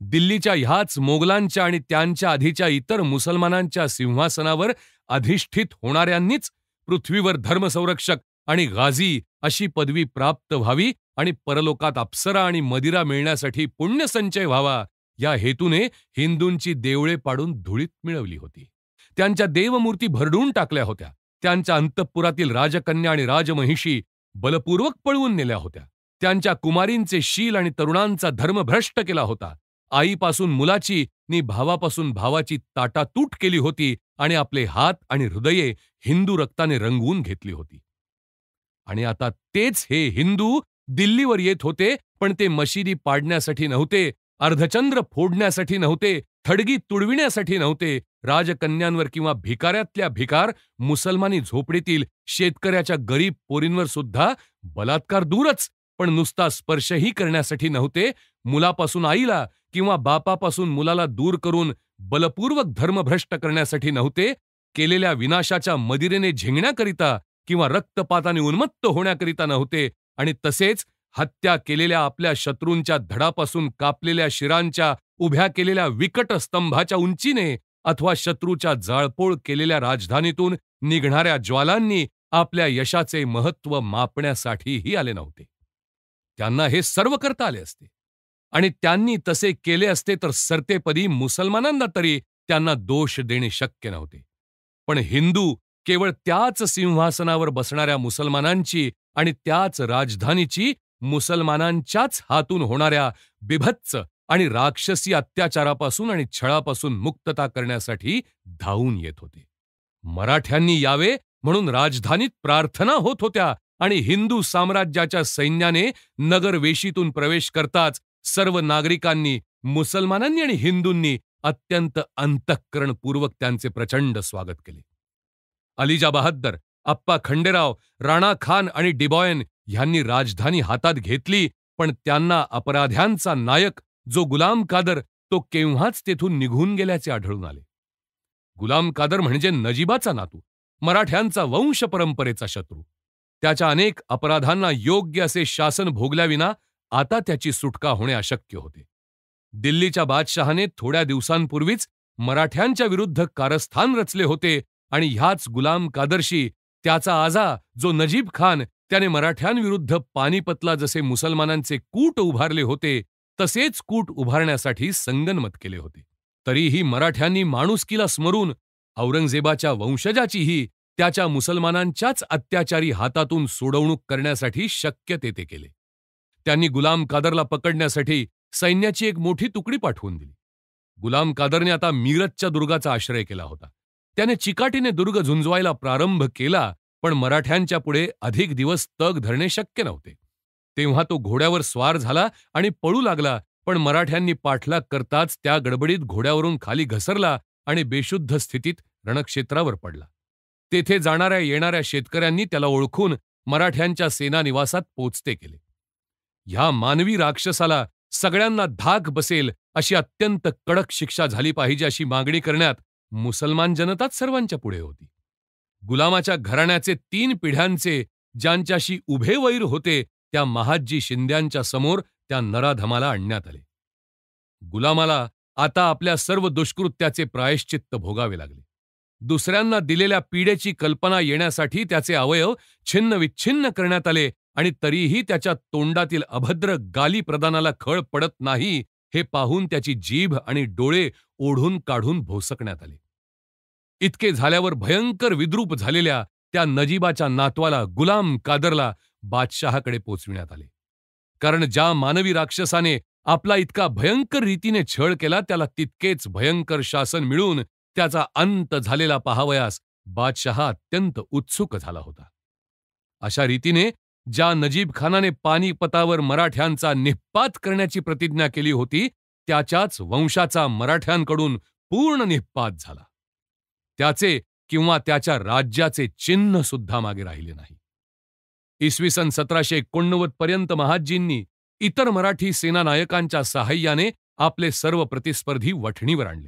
दिल्लीच्या ह्याच मोगलांच्या आणि त्यांच्या आधीच्या इतर मुसलमानांच्या सिंहासनावर अधिष्ठित होणाऱ्यांनीच पृथ्वीवर धर्मसंरक्षक आणि गाझी अशी पदवी प्राप्त व्हावी आणि परलोकात अप्सरा आणि मदिरा मिळण्यासाठी पुण्यसंचय व्हावा, या हेतूने हिंदूंची देवळे पाडून धुळीत मिळवली होती. त्यांच्या देवमूर्ती भरडून टाकल्या होत्या. त्यांच्या अंतःपुरातील राजकन्या आणि राजमहिषी बलपूर्वक पळवून नेल्या होत्या. त्यांच्या कुमारींचे शील आणि तरुणांचा धर्म भ्रष्ट केला होता. आईपासून मुलाची नि भावापासून भावाची ताटातूट केली होती आणि आपले हात आणि हृदये हिंदू रक्ताने रंगवून घेतली होती. आणि आता तेच हे हिंदू दिल्लीवर येत होते, पण ते मशिदी पाडण्यासाठी नव्हते, अर्धचंद्र फोडण्यासाठी नव्हते, थडगी तुडविण्यासाठी नव्हते, राजकन्यांवर किंवा भिकाऱ्यातल्या भिकार मुसलमानी झोपडीतील शेतकऱ्याच्या गरीब पोरींवर सुद्धा बलात्कार दूरच, पण नुसता स्पर्शही करण्यासाठी नव्हते, मुलापासून आईला किंवा बापापासून मुलाला दूर करून बलपूर्वक धर्मभ्रष्ट करण्यासाठी नव्हते, केलेल्या विनाशाच्या मदिरेने झिंगण्याकरिता किंवा रक्तपाताने उन्मत्त होण्याकरिता नव्हते, आणि तसेच हत्या केलेल्या आपल्या शत्रूंच्या धडापासून कापलेल्या शिरांच्या उभ्या केलेल्या विकट स्तंभाच्या उंचीने अथवा शत्रूच्या जाळपोळ केलेल्या राजधानीतून निघणाऱ्या ज्वालांनी आपल्या यशाचे महत्त्व मापण्यासाठीही आले नव्हते. त्यांना हे सर्व करता आले असते, आणि त्यांनी तसे केले असते तर सरतेपदी मुसलमानांना तरी त्यांना दोष देणे शक्य नव्हते. पण हिंदू केवळ त्याच सिंहासनावर बसणाऱ्या मुसलमानांची आणि त्याच राजधानीची मुसलमानांच्याच हातून होणाऱ्या बिभत्स आणि राक्षसी अत्याचारापासून आणि छळापासून मुक्तता करण्यासाठी धावून येत होते. मराठ्यांनी यावे म्हणून राजधानीत प्रार्थना होत होत्या आणि हिंदू साम्राज्याच्या सैन्याने नगर वेशीतून प्रवेश करताच सर्व नागरिकांनी, मुसलमानांनी आणि हिंदूंनी अत्यंत अंतःकरणपूर्वक त्यांचे प्रचंड स्वागत केले. अलिजा बहाद्दर, अप्पा खंडेराव, राणा खान आणि डिबॉयन ह्यांनी राजधानी हातात घेतली, पण त्यांना अपराध्यांचा नायक जो गुलाम कादर तो केव्हाच तेथून निघून गेल्याचे आढळून आले. गुलाम कादर म्हणजे नजीबाचा नातू, मराठ्यांचा वंश परंपरेचा शत्रू. त्याच्या अनेक अपराधांना योग्य असे शासन भोगल्याविना आता त्याची सुटका होणे अशक्य होते. दिल्लीच्या बादशहाने थोड्या दिवसांपूर्वीच मराठ्यांच्या विरुद्ध कारस्थान रचले होते आणि ह्याच गुलाम कादरशी त्याचा आजा जो नजीब खान त्याने मराठ्यांविरुद्ध पानिपतला जसे मुसलमानांचे कूट उभारले होते तसेच कूट उभारण्यासाठी संगनमत केले होते. तरीही मराठ्यांनी माणुसकीला स्मरून औरंगजेबाच्या वंशजाचीही त्याच्या मुसलमानांच्याच अत्याचारी हातातून सोडवणूक करण्यासाठी शक्य ते केले. त्यांनी गुलाम कादरला पकडण्यासाठी सैन्याची एक मोठी तुकडी पाठवून दिली. गुलाम कादरने आता मीरतच्या दुर्गाचा आश्रय केला होता. त्याने चिकाटीने दुर्ग झुंजवायला प्रारंभ केला, पण मराठ्यांच्या पुढे अधिक दिवस तग धरणे शक्य नव्हते. तेव्हा तो घोड्यावर स्वार झाला आणि पळू लागला, पण मराठ्यांनी पाठलाग करताच त्या गडबडीत घोड्यावरून खाली घसरला आणि बेशुद्ध स्थितीत रणक्षेत्रावर पडला. तेथे जाणाऱ्या येणाऱ्या शेतकऱ्यांनी त्याला ओळखून मराठ्यांच्या सेनानिवासात पोचते केले. ह्या मानवी राक्षसाला सगळ्यांना धाक बसेल अशी अत्यंत कडक शिक्षा झाली पाहिजे अशी मागणी करण्यात मुसलमान जनताच सर्वांच्या पुढे होती. गुलामाच्या घराण्याचे 3 पिढ्यांचे ज्यांच्याशी उभे वैर होते त्या महादजी शिंद्यांच्या समोर त्या नराधमाला आणण्यात आले. गुलामाला आता आपल्या सर्व दुष्कृत्याचे प्रायश्चित्त भोगावे लागले. दुसऱ्यांना दिलेल्या पीडेची कल्पना येण्यासाठी त्याचे अवयव छिन्नविच्छिन्न करण्यात आले आणि तरीही त्याच्या तोंडातील अभद्र गाली प्रदानाला खळ पडत नाही हे पाहून त्याची जीभ आणि डोळे ओढून काढून भोसकण्यात आले. इतके झाल्यावर भयंकर विद्रूप झालेल्या त्या नजीबाच्या नातवाला गुलाम कादरला बादशहाकडे पोचविण्यात आले. कारण ज्या मानवी राक्षसाने आपला इतका भयंकर रीतीने छळ केला त्याला तितकेच भयंकर शासन मिळून त्याचा अंत झालेला पाहावयास बादशहा अत्यंत उत्सुक झाला होता. अशा रीतीने ज्या नजीब खानाने पानिपतावर मराठ्यांचा निःपात करण्याची प्रतिज्ञा केली होती त्याच्याच वंशाचा मराठ्यांकडून पूर्ण निःपात झाला. त्याचे किंवा त्याच्या राज्याचे चिन्ह सुद्धा मागे राहिले नाही. इसवी सन 1789 पर्यंत महादजींनी इतर मराठी सेनानायकांच्या साहाय्याने आपले सर्व प्रतिस्पर्धी वठणीवर आणले.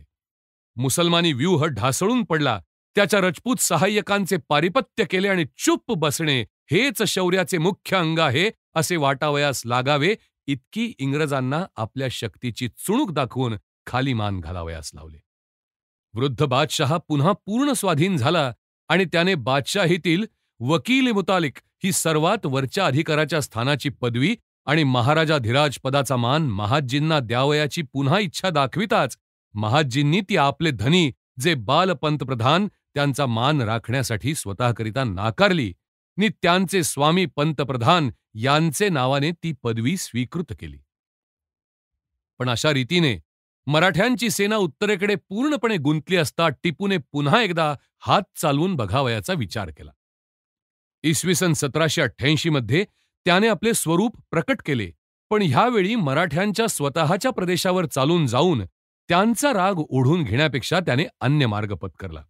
मुसलमानी व्यूह ढासळून पडला. त्याच्या रजपूत सहाय्यकांचे पारिपत्य केले आणि चुप बसणे हेच शौर्याचे मुख्य अंग आहे असे वाटावयास लागावे इतकी इंग्रजांना आपल्या शक्तीची चुणूक दाखवून खाली मान घालावयास लावले. वृद्ध बादशहा पुन्हा पूर्ण स्वाधीन झाला आणि त्याने बादशाहीतील वकील मुतालिक ही सर्वात वरच्या अधिकाराच्या स्थानाची पदवी आणि महाराजाधिराज पदाचा मान महादजींना द्यावयाची पुन्हा इच्छा दाखविताच महादजींनी ती आपले धनी जे बाल पंतप्रधान त्यांचा मान राखण्यासाठी स्वतःकरिता नाकारली नि त्यांचे स्वामी पंतप्रधान यांचे नावाने ती पदवी स्वीकृत केली. पण अशा रीतीने मराठ्यांची सेना उत्तरेकडे पूर्णपणे गुंतली असता टिपूने पुन्हा एकदा हात चालवून बघावयाचा विचार केला. इसवी सन 1788 मध्ये त्याने आपले स्वरूप प्रकट केले, पण ह्यावेळी मराठ्यांच्या स्वतःच्या प्रदेशावर चालून जाऊन त्यांचा राग ओढून घेण्यापेक्षा त्याने अन्य मार्ग पत्करला.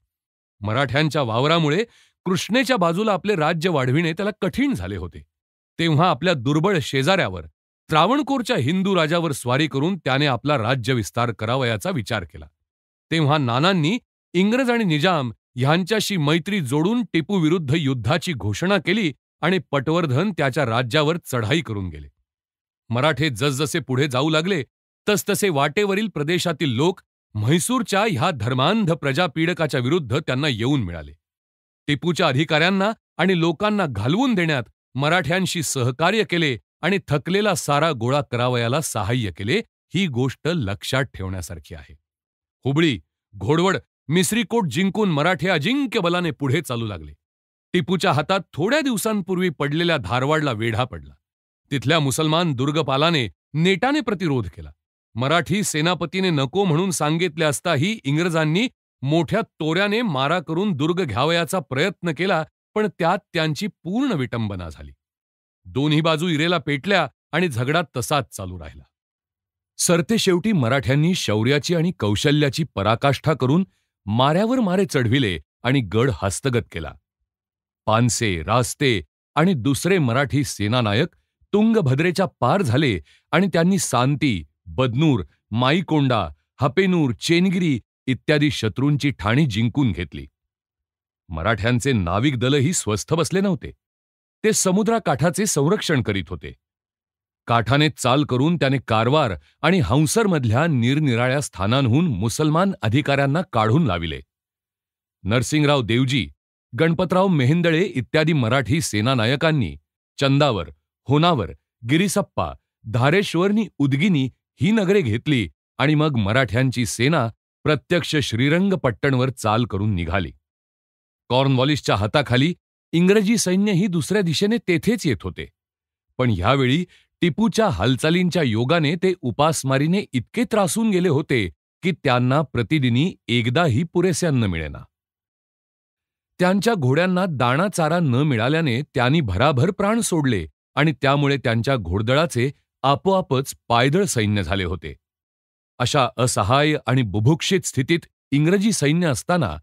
मराठ्यांच्या वावरामुळे कृष्णेच्या बाजूला आपले राज्य वाढविणे त्याला कठीण झाले होते. तेव्हा आपल्या दुर्बळ शेजाऱ्यावर त्रावणकोरच्या हिंदू राजावर स्वारी करून त्याने आपला राज्य विस्तार करावयाचा विचार केला. तेव्हा नानांनी इंग्रज आणि निजाम ह्यांच्याशी मैत्री जोडून टिपू विरुद्ध युद्धाची घोषणा केली आणि पटवर्धन त्याच्या राज्यावर चढाई करून गेले. मराठे जसजसे पुढे जाऊ लागले तसतसे वाटेवरील प्रदेशातील लोक म्हैसूरच्या ह्या धर्मांध प्रजापीडकाच्या विरुद्ध त्यांना येऊन मिळाले. टिपूच्या अधिकाऱ्यांना आणि लोकांना घालवून देण्यात मराठ्यांशी सहकार्य केले आणि थकलेला सारा गोळा करावयाला सहाय्य केले. ही गोष्ट लक्षात ठेवण्यासारखी आहे. हुबळी, घोडवड मिसरीकोट जिंकून मराठे अजिंक्य बलाने पुढे चालू लागले. टिपूच्या हातात थोड्या दिवसांपूर्वी पडलेल्या धारवाडला वेढा पडला. तिथल्या मुसलमान दुर्गपालाने नेटाने प्रतिरोध केला. मराठी सेनापतीने नको म्हणून सांगितले असताही इंग्रजांनी मोठ्या तोऱ्याने मारा करून दुर्ग घ्यावयाचा प्रयत्न केला, पण त्यात त्यांची पूर्ण विटंबना झाली. दोन्ही बाजू इरेला पेटल्या आणि झगडा तसाच चालू राहिला. सरतेशेवटी मराठ्यांनी शौर्याची आणि कौशल्याची पराकाष्ठा करून माऱ्यावर मारे चढविले आणि गड हस्तगत केला. पानसे, रास्ते आणि दुसरे मराठी सेनानायक तुंगभद्रेच्या पार झाले आणि त्यांनी सांती, बदनूर, माईकोंडा, हपेनूर, चेनगिरी इत्यादी शत्रूंची ठाणी जिंकून घेतली. मराठ्यांचे नाविक दलही स्वस्थ बसले नव्हते. ते समुद्राकाठाचे संरक्षण करीत होते. काठाने चाल करून त्याने कारवार आणि हंसरमधल्या निरनिराळ्या स्थानांहून मुसलमान अधिकाऱ्यांना काढून लाविले. नरसिंगराव देवजी, गणपतराव मेहेंदळे इत्यादी मराठी सेनानायकांनी चंदावर, होनावर, गिरीसप्पा, धारेश्वरनी उदगिनी ही नगरे घेतली आणि मग मराठ्यांची सेना प्रत्यक्ष श्रीरंगपट्टणवर चाल करून निघाली. कॉर्नवॉलिसच्या हाताखाली इंग्रजी सैन्यही दुसऱ्या दिशेने तेथेच येत होते. पण ह्यावेळी टिपूच्या हालचालींच्या योगाने ते उपासमारीने इतके त्रासून गेले होते की त्यांना प्रतिदिनी एकदाही पुरेसे अन्न मिळेना. त्यांच्या घोड्यांना दाणा चारा न मिळाल्याने त्यांनी भराभर प्राण सोडले आणि त्यामुळे त्यांच्या घोडदळाचे आपोआपच पायदळ सैन्य झाले होते. अशा असहाय्य आणि बुभुक्षित स्थितीत इंग्रजी सैन्य असताना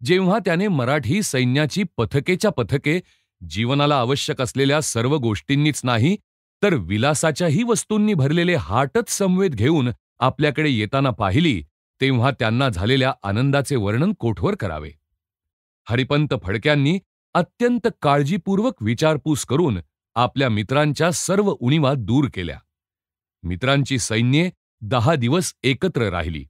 जेव्हा त्याने मराठी सैन्याची पथकेच्या पथके जीवनाला आवश्यक असलेल्या सर्व गोष्टींनीच नाही तर विलासाच्याही वस्तूंनी भरलेले हाटच समवेत घेऊन आपल्याकडे येताना पाहिली, तेव्हा त्यांना झालेल्या आनंदाचे वर्णन कोठवर करावे. हरिपंत फडक्यांनी अत्यंत काळजीपूर्वक विचारपूस करून आपल्या मित्रांच्या सर्व उणीवा दूर केल्या. मित्रांची सैन्ये 10 दिवस एकत्र राहिली.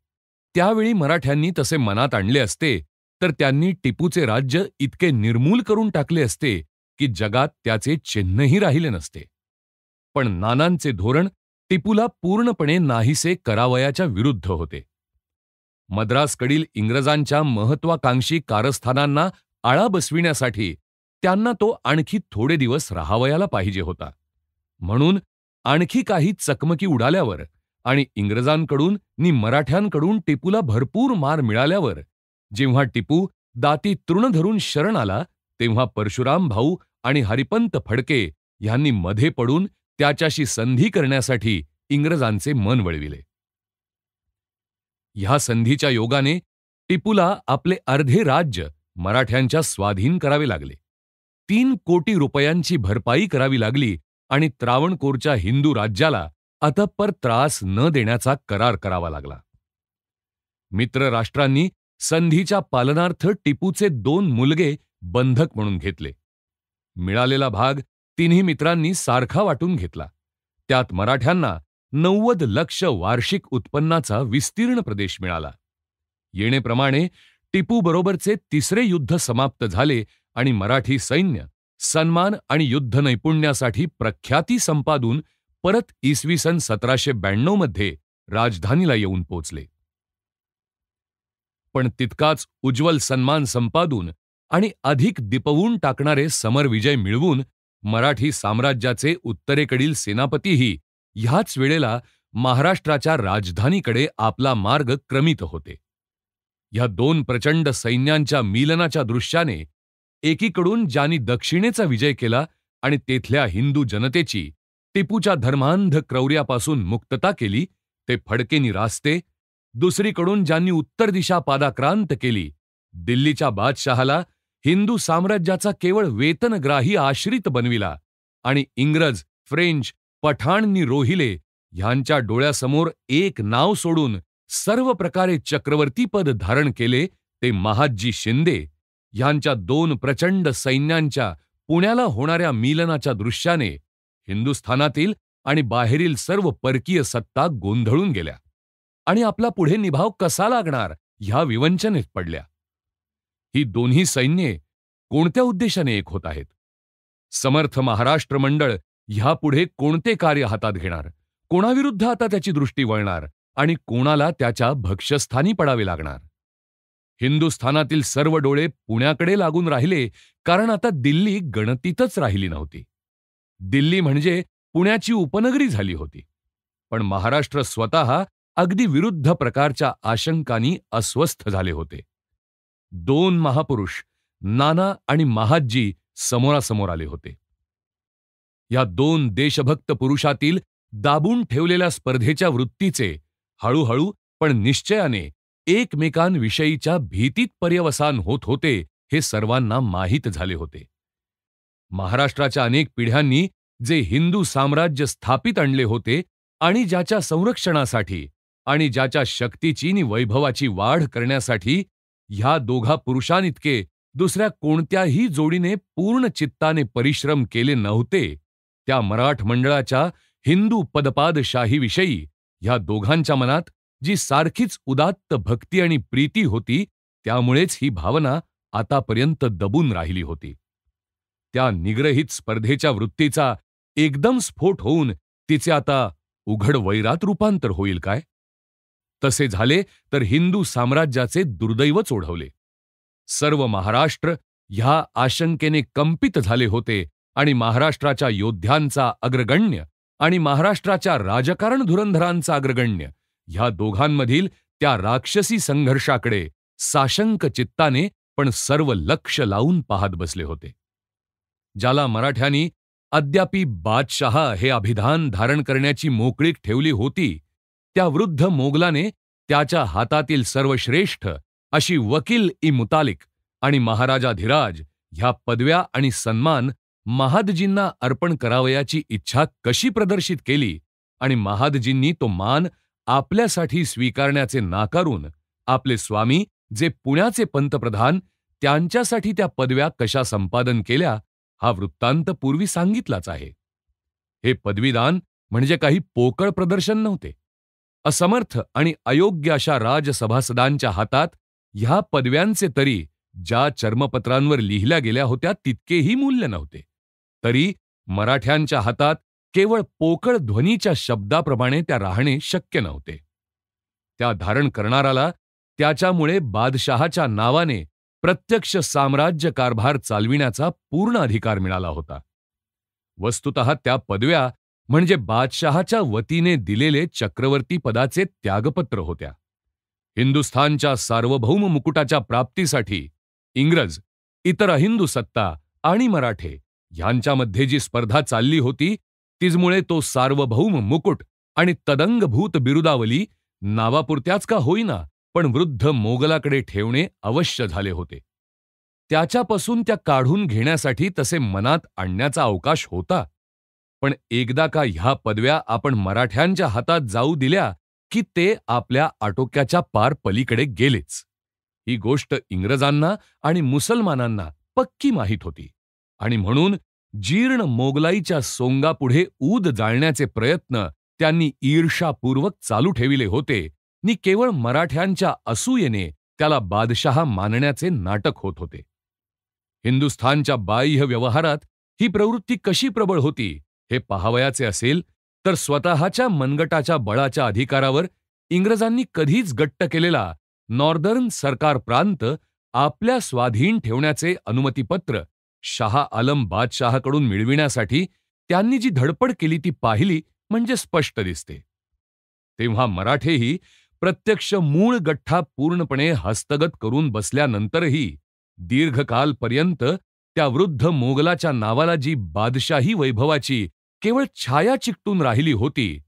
त्यावेळी मराठ्यांनी तसे मनात आणले असते तर त्यांनी टिपूचे राज्य इतके निर्मूल करून टाकले असते की जगात त्याचे चिन्हही राहिले नसते. पण नानांचे धोरण टिपूला पूर्णपणे नाहीसे करावयाच्या विरुद्ध होते. मद्रासकडील इंग्रजांच्या महत्वाकांक्षी कारस्थानांना आळा बसविण्यासाठी त्यांना तो आणखी थोडे दिवस राहावयाला पाहिजे होता. म्हणून आणखी काही चकमकी उडाल्यावर आणि इंग्रजांकडून नि मराठ्यांकडून टिपूला भरपूर मार मिळाल्यावर जेव्हा टिपू दाती तृण धरून शरण आला, तेव्हा परशुराम भाऊ आणि हरिपंत फडके ह्यांनी मध्ये पडून त्याच्याशी संधी करण्यासाठी इंग्रजांचे मन वळविले. ह्या संधीच्या योगाने टिपूला आपले अर्धे राज्य मराठ्यांच्या स्वाधीन करावे लागले. 3 कोटी रुपयांची भरपाई करावी लागली आणि त्रावणकोरच्या हिंदू राज्याला अतःपर त्रास न देण्याचा करार करावा लागला. मित्र राष्ट्रांनी संधीच्या पालनार्थ टिपूचे 2 मुलगे बंधक म्हणून घेतले. मिळालेला भाग तिन्ही मित्रांनी सारखा वाटून घेतला. त्यात मराठ्यांना 90 लक्ष वार्षिक उत्पन्नाचा विस्तीर्ण प्रदेश मिळाला. येणेप्रमाणे टिपूबरोबरचे 3रे युद्ध समाप्त झाले आणि मराठी सैन्य सन्मान आणि युद्धनैपुण्यासाठी प्रख्याती संपादून परत इसवी सन 1792 मध्ये राजधानीला येऊन पोचले. पण तितकाच उज्ज्वल सन्मान संपादून आणि अधिक दिपवून टाकणारे समरविजय मिळवून मराठी साम्राज्याचे उत्तरेकडील सेनापतीही ह्याच वेळेला महाराष्ट्राच्या राजधानीकडे आपला मार्ग क्रमित होते. ह्या 2 प्रचंड सैन्यांच्या मिलनाच्या दृश्याने एकीकडून ज्यांनी दक्षिणेचा विजय केला आणि तेथल्या हिंदू जनतेची टिपूच्या धर्मांध क्रौर्यापासून मुक्तता केली ते फडकेनी रास्ते, दुसरीकडून ज्यांनी उत्तर दिशा पादाक्रांत केली, दिल्लीच्या बादशहाला हिंदू साम्राज्याचा केवळ वेतनग्राही आश्रित बनविला आणि इंग्रज, फ्रेंच, पठाणनी रोहिले ह्यांच्या डोळ्यासमोर एक नाव सोडून सर्व प्रकारे चक्रवर्तीपद धारण केले, ते महादजी शिंदे ह्यांच्या 2 प्रचंड सैन्यांच्या पुण्याला होणाऱ्या मिलनाच्या दृश्याने हिंदुस्थानातील आणि बाहेरील सर्व परकीय सत्ता गोंधळून गेल्या आणि आपला पुढे निभाव कसा लागणार ह्या विवंचनेत पडल्या. ही दोन्ही सैन्ये कोणत्या उद्देशाने एक होत आहेत? समर्थ महाराष्ट्र मंडळ ह्यापुढे कोणते कार्य हातात घेणार? कोणाविरुद्ध आता त्याची दृष्टी वळणार आणि कोणाला त्याच्या भक्ष्यस्थानी पडावे लागणार? हिंदुस्थानातील सर्व डोळे पुण्याकडे लागून राहिले, कारण आता दिल्ली गणतीतच राहिली नव्हती. दिल्ली म्हणजे पुण्याची उपनगरी झाली होती. पण महाराष्ट्र स्वतः अगदी विरुद्ध प्रकारच्या आशंकांनी अस्वस्थ झाले होते. दोन महापुरुष नाना आणि महादजी समोरासमोर आले होते. या दोन देशभक्त पुरुषातील दाबून ठेवलेल्या स्पर्धेच्या वृत्तीचे हळूहळू पण निश्चयाने एकमेकांविषयीच्या भीतीत पर्यवसान होत होते हे सर्वांना माहीत झाले होते. महाराष्ट्राच्या अनेक पिढ्यांनी जे हिंदू साम्राज्य स्थापित आणले होते आणि ज्याच्या संरक्षणासाठी आणि ज्याच्या शक्तीची नि वैभवाची वाढ करण्यासाठी ह्या दोघा पुरुषांइतके दुसऱ्या कोणत्याही जोडीने पूर्ण चित्ताने परिश्रम केले नव्हते, त्या मराठ मंडळाच्या हिंदू पदपादशाहीविषयी ह्या दोघांच्या मनात जी सारखीच उदात्त भक्ती आणि प्रीती होती, त्यामुळेच ही भावना आतापर्यंत दबून राहिली होती. त्या निग्रहित स्पर्धेच्या वृत्तीचा एकदम स्फोट होऊन तिचे आता उघड वैरात रूपांतर होईल काय? तसे झाले तर हिंदू साम्राज्याचे दुर्दैवच ओढवले. सर्व महाराष्ट्र ह्या आशंकेने कंपित झाले होते आणि महाराष्ट्राच्या योद्ध्यांचा अग्रगण्य आणि महाराष्ट्राच्या राजकारण धुरंधरांचा अग्रगण्य ह्या दोघांमधील त्या राक्षसी संघर्षाकडे साशंक चित्ताने पण सर्व लक्ष लावून पाहत बसले होते. ज्याला मराठ्यांनी अद्यापी बादशहा हे अभिधान धारण करण्याची मोकळीक ठेवली होती, त्या वृद्ध मोगलाने त्याच्या हातातील सर्वश्रेष्ठ अशी वकील-ई-मुतालिक आणि महाराजाधिराज ह्या पदव्या आणि सन्मान महादजींना अर्पण करावयाची इच्छा कशी प्रदर्शित केली आणि महादजींनी तो मान आपल्यासाठी स्वीकारण्याचे नाकारून आपले स्वामी जे पुण्याचे पंतप्रधान त्यांच्यासाठी त्या पदव्या कशा संपादन केल्या हा वृत्तांत पूर्वी सांगितलाच आहे. हे पदवीदान म्हणजे काही पोकळ प्रदर्शन नव्हते. असमर्थ आणि अयोग्य अशा राजसभासदांच्या हातात ह्या पदव्यांचे तरी ज्या चर्मपत्रांवर लिहिल्या गेल्या होत्या तितकेही मूल्य नव्हते. तरी मराठ्यांच्या हातात केवळ पोकळ ध्वनीच्या शब्दाप्रमाणे त्या राहणे शक्य नव्हते. त्या धारण करणाराला त्याच्यामुळे बादशहाच्या नावाने प्रत्यक्ष साम्राज्य कारभार चालविण्याचा पूर्ण अधिकार मिळाला होता. वस्तुतः त्या पदव्या म्हणजे बादशहाच्या वतीने दिलेले चक्रवर्ती पदाचे त्यागपत्र होत्या. हिंदुस्थानच्या सार्वभौम मुकुटाच्या प्राप्तीसाठी इंग्रज, इतर अहिंदू सत्ता आणि मराठे ह्यांच्यामध्ये जी स्पर्धा चालली होती, तिजमुळे तो सार्वभौम मुकुट आणि तदंगभूत बिरुदावली नावापुरत्याच का होईना पण वृद्ध मोगलाकडे ठेवणे अवश्य झाले होते. त्याच्यापासून त्या काढून घेण्यासाठी तसे मनात आणण्याचा अवकाश होता. पण एकदा का ह्या पदव्या आपण मराठ्यांच्या हातात जाऊ दिल्या की ते आपल्या आटोक्याच्या पार पलीकडे गेलेच. ही गोष्ट इंग्रजांना आणि मुसलमानांना पक्की माहीत होती आणि म्हणून जीर्ण मोगलाईच्या सोंगापुढे ऊद जाळण्याचे प्रयत्न त्यांनी ईर्षापूर्वक चालू ठेविले होते नि केवळ मराठ्यांच्या असूयेने त्याला बादशहा मानण्याचे नाटक होत होते. हिंदुस्थानच्या बाह्य व्यवहारात ही प्रवृत्ती कशी प्रबळ होती हे पाहावयाचे असेल तर स्वतःच्या मनगटाच्या बळाच्या अधिकारावर इंग्रजांनी कधीच गट्ट केलेला नॉर्दर्न सरकार प्रांत आपल्या स्वाधीन ठेवण्याचे अनुमतीपत्र शाह आलम बादशहाकडून मिळविण्यासाठी त्यांनी जी धडपड केली ती पाहिली म्हणजे स्पष्ट दिसते. तेव्हा मराठेही प्रत्यक्ष मूळ गठ्ठा पूर्णपणे हस्तगत करून बसल्यानंतरही दीर्घकालपर्यंत त्या वृद्ध मोगलाच्या नावाला जी बादशाही वैभवाची केवळ छाया चिकटून राहिली होती,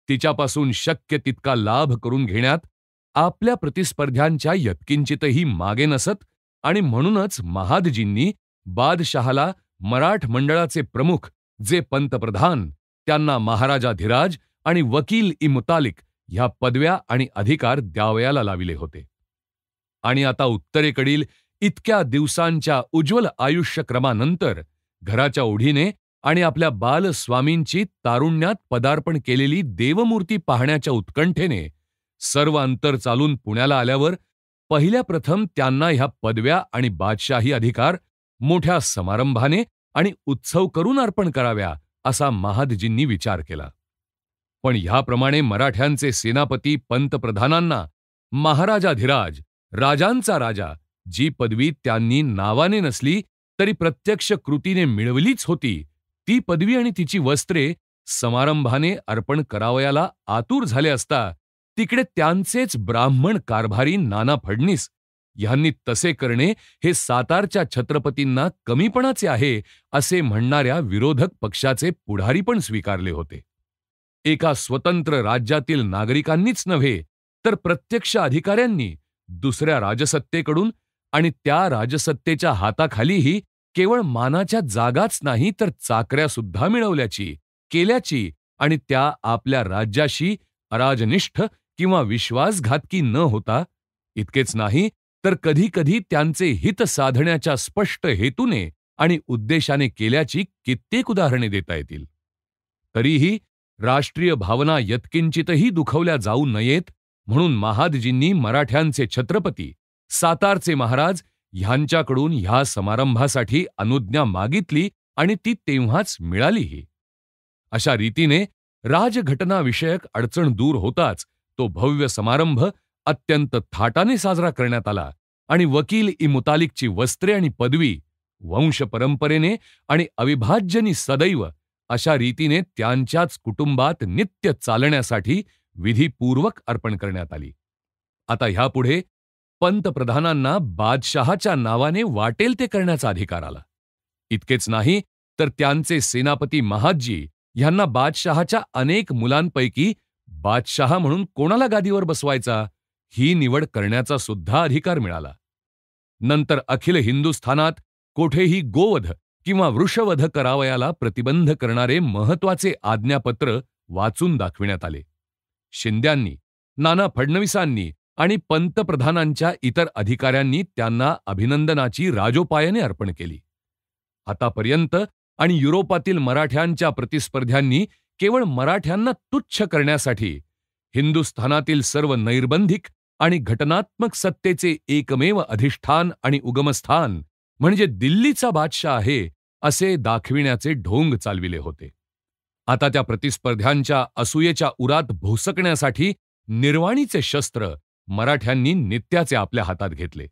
तिच्यापासून शक्य तितका लाभ करून घेण्यात आपल्या प्रतिस्पर्ध्यांच्या यत्किंचितही मागे नसत आणि म्हणूनच महादजींनी बादशहाला मराठ मंडळाचे प्रमुख जे पंतप्रधान त्यांना महाराजाधिराज आणि वकील-ई-मुतालिक ह्या पदव्या आणि अधिकार द्यावयाला लाविले होते. आणि आता उत्तरेकडील इतक्या दिवसांच्या उज्ज्वल आयुष्यक्रमानंतर घराच्या ओढीने आणि आपल्या बालस्वामींची तारुण्यात पदार्पण केलेली देवमूर्ती पाहण्याच्या उत्कंठेने सर्व अंतर चालून पुण्याला आल्यावर पहिल्या प्रथम त्यांना ह्या पदव्या आणि बादशाही अधिकार मोठ्या समारंभाने आणि उत्सव करून अर्पण कराव्या असा महादजींनी विचार केला. पण ह्याप्रमाणे मराठ्यांचे सेनापती पंतप्रधानांना महाराजाधिराज राजांचा राजा, जी पदवी त्यांनी नावाने नसली तरी प्रत्यक्ष कृतीने मिळवलीच होती, ती पदवी आणि तिची वस्त्रे समारंभाने अर्पण करावयाला आतुर झाले असता, तिकडे त्यांचेच ब्राह्मण कारभारी नाना फडणीस ह्यांनी तसे करणे हे सातारच्या छत्रपतींना कमीपणाचे आहे, असे म्हणणाऱ्या विरोधक पक्षाचे पुढारी पण स्वीकारले होते. एका स्वतंत्र राज्यातील नागरिकांनीच नव्हे, तर प्रत्यक्ष अधिकाऱ्यांनी दुसऱ्या राजसत्तेकडून आणि त्या राजसत्तेच्या हाताखालीही केवळ मानाच्या जागाच नाही तर चाकऱ्यासुद्धा मिळवल्याची, केल्याची आणि त्या आपल्या राज्याशी अराजनिष्ठ किंवा विश्वासघातकी न होता, इतकेच नाही तर कधी-कधी त्यांचे हित साधण्याच्या स्पष्ट हेतूने आणि उद्देशाने केल्याची कित्येक उदाहरणे देता येतील. तरीही राष्ट्रीय भावना यत्किंचितही दुखवल्या जाऊ नयेत म्हणून महादजींनी मराठ्यांचे छत्रपती, सातारचे महाराज ह्यांच्याकडून ह्या समारंभासाठी अनुज्ञा मागितली आणि ती तेव्हाच मिळालीही. अशा रीतीने राजघटनाविषयक अडचण दूर होताच तो भव्य समारंभ अत्यंत थाटाने साजरा करण्यात आला आणि वकील इ मुतालिकची वस्त्रे आणि पदवी वंशपरंपरेने आणि अविभाज्यनी सदैव अशा रीतीने त्यांच्याच कुटुंबात नित्य चालण्यासाठी विधिपूर्वक अर्पण करण्यात आली. आता ह्यापुढे पंतप्रधानांना बादशहाच्या नावाने वाटेल ते करण्याचा अधिकार आला. इतकेच नाही तर त्यांचे सेनापती महादजी ह्यांना बादशहाच्या अनेक मुलांपैकी बादशहा म्हणून कोणाला गादीवर बसवायचा ही निवड करण्याचा सुद्धा अधिकार मिळाला. नंतर अखिल हिंदुस्थानात कोठेही गोवध किंवा वृषवध करावयाला प्रतिबंध करणारे महत्वाचे आज्ञापत्र वाचून दाखविण्यात आले. शिंद्यांनी, नाना फडणवीसांनी आणि पंतप्रधानांच्या इतर अधिकाऱ्यांनी त्यांना अभिनंदनाची राजोपायाने अर्पण केली. आतापर्यंत आणि युरोपातील मराठ्यांच्या प्रतिस्पर्ध्यांनी केवळ मराठ्यांना तुच्छ करण्यासाठी हिंदुस्थानातील सर्व नैर्बंधिक आणि घटनात्मक सत्तेचे एकमेव अधिष्ठान आणि उगमस्थान म्हणजे दिल्लीचा बादशाह आहे, असे दाखविण्याचे ढोंग चालविले होते. आता त्या प्रतिस्पर्ध्यांच्या असूयेच्या उरात भोसकण्यासाठी निर्वाणीचे शस्त्र मराठ्यांनी नित्याचे आपल्या हातात घेतले.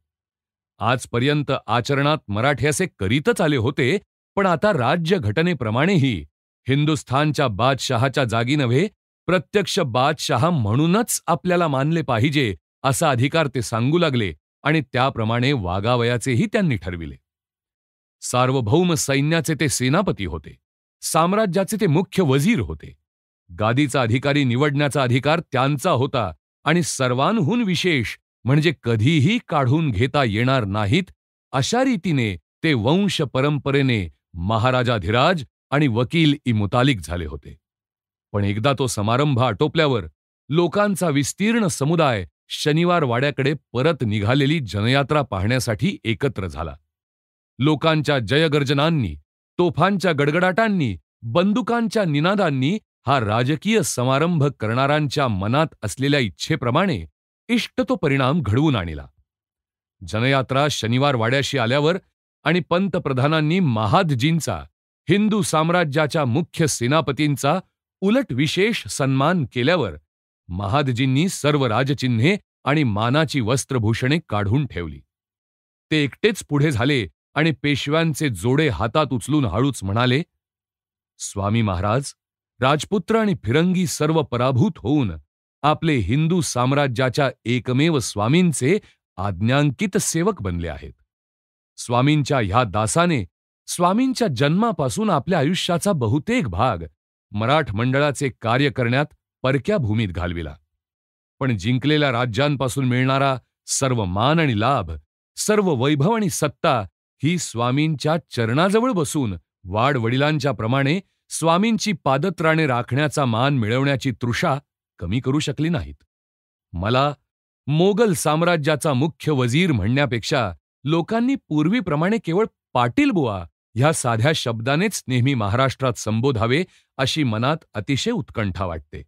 आजपर्यंत आचरणात मराठे असे करीतच आले होते, पण आता राज्यघटनेप्रमाणेही हिंदुस्थानच्या बादशहाच्या जागी नव्हे, प्रत्यक्ष बादशहा म्हणूनच आपल्याला मानले पाहिजे असा अधिकार ते सांगू लागले आणि त्याप्रमाणे वागावयाचेही त्यांनी ठरविले. सार्वभौम सैन्याचे ते सेनापती होते, साम्राज्याचे ते मुख्य वजीर होते. गादीचा अधिकारी निवडण्याचा अधिकार त्यांचा होता आणि सर्वांहून विशेष म्हणजे कधीही काढून घेता येणार नाहीत अशा रीतीने ते वंश परंपरेने महाराजाधिराज आणि वकील इ मुतालिक झाले होते. पण एकदा तो समारंभ आटोपल्यावर लोकांचा विस्तीर्ण समुदाय शनिवार वाड्याकडे परत निघालेली जनयात्रा पाहण्यासाठी एकत्र झाला. लोकांच्या जयगर्जनांनी, तोफांच्या गडगडाटांनी, बंदुकांच्या निनादांनी हा राजकीय समारंभ करणाऱ्यांच्या मनात असलेल्या इच्छेप्रमाणे इष्ट तो परिणाम घडवून आणला. जनयात्रा शनिवार वाड्याशी आल्यावर आणि पंतप्रधानांनी महादजींचा, हिंदू साम्राज्याच्या मुख्य सेनापतींचा उलट विशेष सन्मान केल्यावर महादजींनी सर्व राजचिन्हे आणि मानाची वस्त्रभूषणे काढून ठेवली. ते एकटेच पुढे झाले आणि पेशव्यांचे जोडे हातात उचलून हळूच म्हणाले, स्वामी महाराज, राजपुत्र आणि फिरंगी सर्व पराभूत होऊन आपले हिंदू साम्राज्याच्या एकमेव स्वामींचे आज्ञांकित सेवक बनले आहेत. स्वामींच्या ह्या दासाने स्वामींच्या जन्मापासून आपल्या आयुष्याचा बहुतेक भाग मराठ मंडळाचे कार्य करण्यात परक्या भूमीत घालविला. पण जिंकलेल्या राज्यांपासून मिळणारा सर्व मान आणि लाभ, सर्व वैभव आणि सत्ता ही स्वामींच्या चरणाजवळ बसून वाडवडिलांच्या प्रमाणे स्वामींची पादत्राणे राखण्याचा मान मिळवण्याची तृषा कमी करू शकली नाहीत. मला मोगल साम्राज्याचा मुख्य वजीर म्हणण्यापेक्षा लोकांनी पूर्वीप्रमाणे केवळ पाटील बुवा ह्या साध्या शब्दानेच नेहमी महाराष्ट्रात संबोधावे अशी मनात अतिशय उत्कंठा वाटते.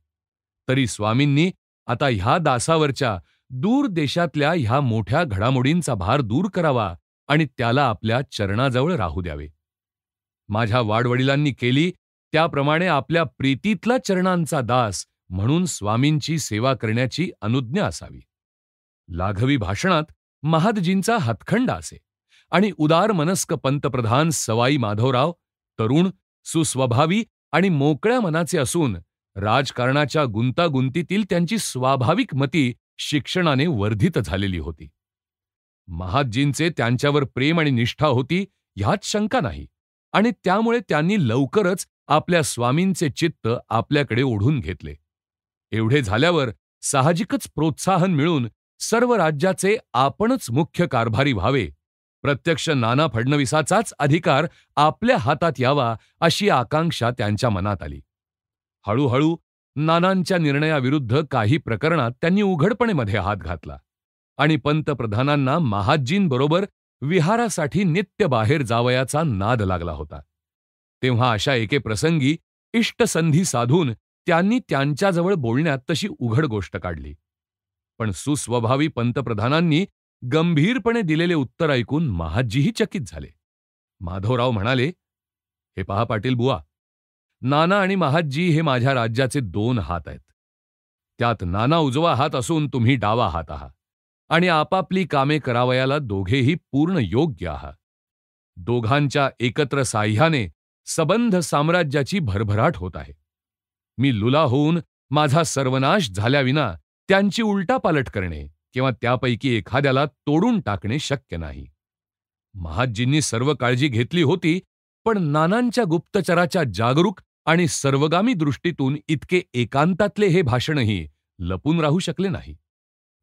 तरी स्वामींनी आता ह्या दासावरच्या दूर देशातल्या ह्या मोठ्या घडामोडींचा भार दूर करावा आणि त्याला आपल्या चरणाजवळ राहू द्यावे. माझ्या वाडवडिलांनी केली त्याप्रमाणे आपल्या प्रीतीतला चरणांचा दास म्हणून स्वामींची सेवा करण्याची अनुज्ञा असावी. लाघवी भाषणात महादजींचा हातखंडा असे आणि उदार मनस्क पंतप्रधान सवाई माधवराव तरुण, सुस्वभावी आणि मोकळ्या मनाचे असून राजकारणाच्या गुंतागुंतीतील त्यांची स्वाभाविक मती शिक्षणाने वर्धित झालेली होती. महादजींचे त्यांच्यावर प्रेम आणि निष्ठा होती ह्यात शंका नाही आणि त्यामुळे त्यांनी लवकरच आपल्या स्वामींचे चित्त आपल्याकडे ओढून घेतले. एवढे झाल्यावर साहजिकच प्रोत्साहन मिळून सर्व राज्याचे आपणच मुख्य कारभारी व्हावे, प्रत्यक्ष नाना फडणवीसाचाच अधिकार आपल्या हातात यावा अशी आकांक्षा त्यांच्या मनात आली. हळूहळू नानांच्या निर्णयाविरुद्ध काही प्रकरणात त्यांनी उघडपणे मध्ये हात घातला आणि पंतप्रधानांना महादजींबरोबर विहारासाठी नित्य बाहेर जावयाचा नाद लागला होता. तेव्हा अशा एके प्रसंगी इष्टसंधी साधून त्यांनी त्यांच्याजवळ बोलण्यात तशी उघड गोष्ट काढली. पण सुस्वभावी पंतप्रधानांनी गंभीरपणे दिलेले उत्तर ऐकून महादजीही चकित झाले. माधवराव म्हणाले, "हे पहा पाटील बुवा, नाना आणि महादजी हे माझ्या राज्याचे 2 हात आहेत. त्यात नाना उजवा हात असून तुम्ही डावा हात आहात आणि आपापली कामे करावयाला दोघेही पूर्ण योग्य आहात. दोघांच्या एकत्र साह्याने सबंध साम्राज्याची भरभराट होत आहे. मी लुला होऊन माझा सर्वनाश झाल्याविना त्यांची उलटापालट करणे किंवा त्यापैकी एखाद्याला तोडून टाकणे शक्य नाही. महादजींनी सर्व काळजी घेतली होती, पण नानांच्या गुप्तचराच्या जागरूक आणि सर्वगामी दृष्टीतून इतके एकांतातले हे भाषणही लपून राहू शकले नाही.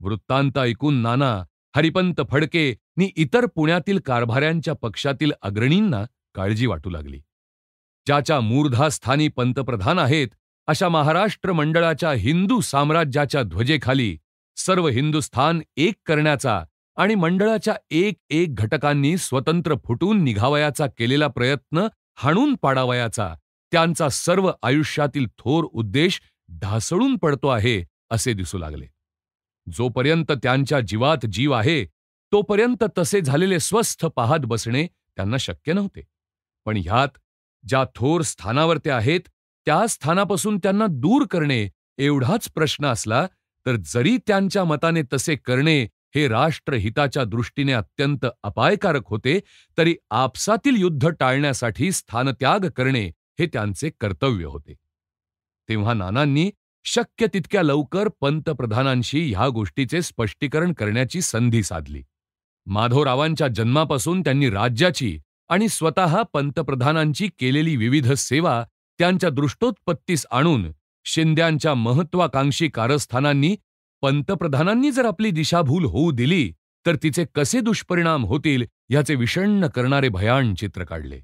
वृत्तांत ऐकून नाना, हरिपंत फडके नि इतर पुण्यातील कारभाऱ्यांच्या पक्षातील अग्रणींना काळजी वाटू लागली. ज्याच्या मूर्धास्थानी पंतप्रधान आहेत अशा महाराष्ट्र मंडळाच्या हिंदू साम्राज्याच्या ध्वजेखाली सर्व हिंदुस्थान एक करण्याचा आणि मंडळाच्या एक एक घटकांनी स्वतंत्र फुटून निघावयाचा केलेला प्रयत्न हाणून पाडावयाचा त्यांचा सर्व आयुष्यातील थोर उद्देश ढासळून पडतो आहे असे दिसू लागले. जोपर्यंत त्यांच्या जीवात जीव आहे तोपर्यंत तसे झालेले स्वस्थ पाहत बसणे त्यांना शक्य नव्हते. पण ह्यात ज्या थोर स्थानावर ते आहेत त्या स्थानापासून त्यांना दूर करणे एवढाच प्रश्न असला तर जरी त्यांच्या मताने तसे करणे हे राष्ट्रहिताच्या दृष्टीने अत्यंत अपायकारक होते, तरी आपसातील युद्ध टाळण्यासाठी स्थानत्याग करणे हे त्यांचे कर्तव्य होते. तेव्हा नानांनी शक्य तितक्या लवकर पंतप्रधानांशी ह्या गोष्टीचे स्पष्टीकरण करण्याची संधी साधली. माधवरावांच्या जन्मापासून त्यांनी राज्याची आणि स्वतः पंतप्रधानांची केलेली विविध सेवा त्यांच्या दृष्टोत्पत्तीस आणून शिंद्यांच्या महत्वाकांक्षी कारस्थानांनी पंतप्रधानांनी जर आपली दिशाभूल होऊ दिली तर तिचे कसे दुष्परिणाम होतील ह्याचे विषण्ण करणारे भयाण चित्र काढले.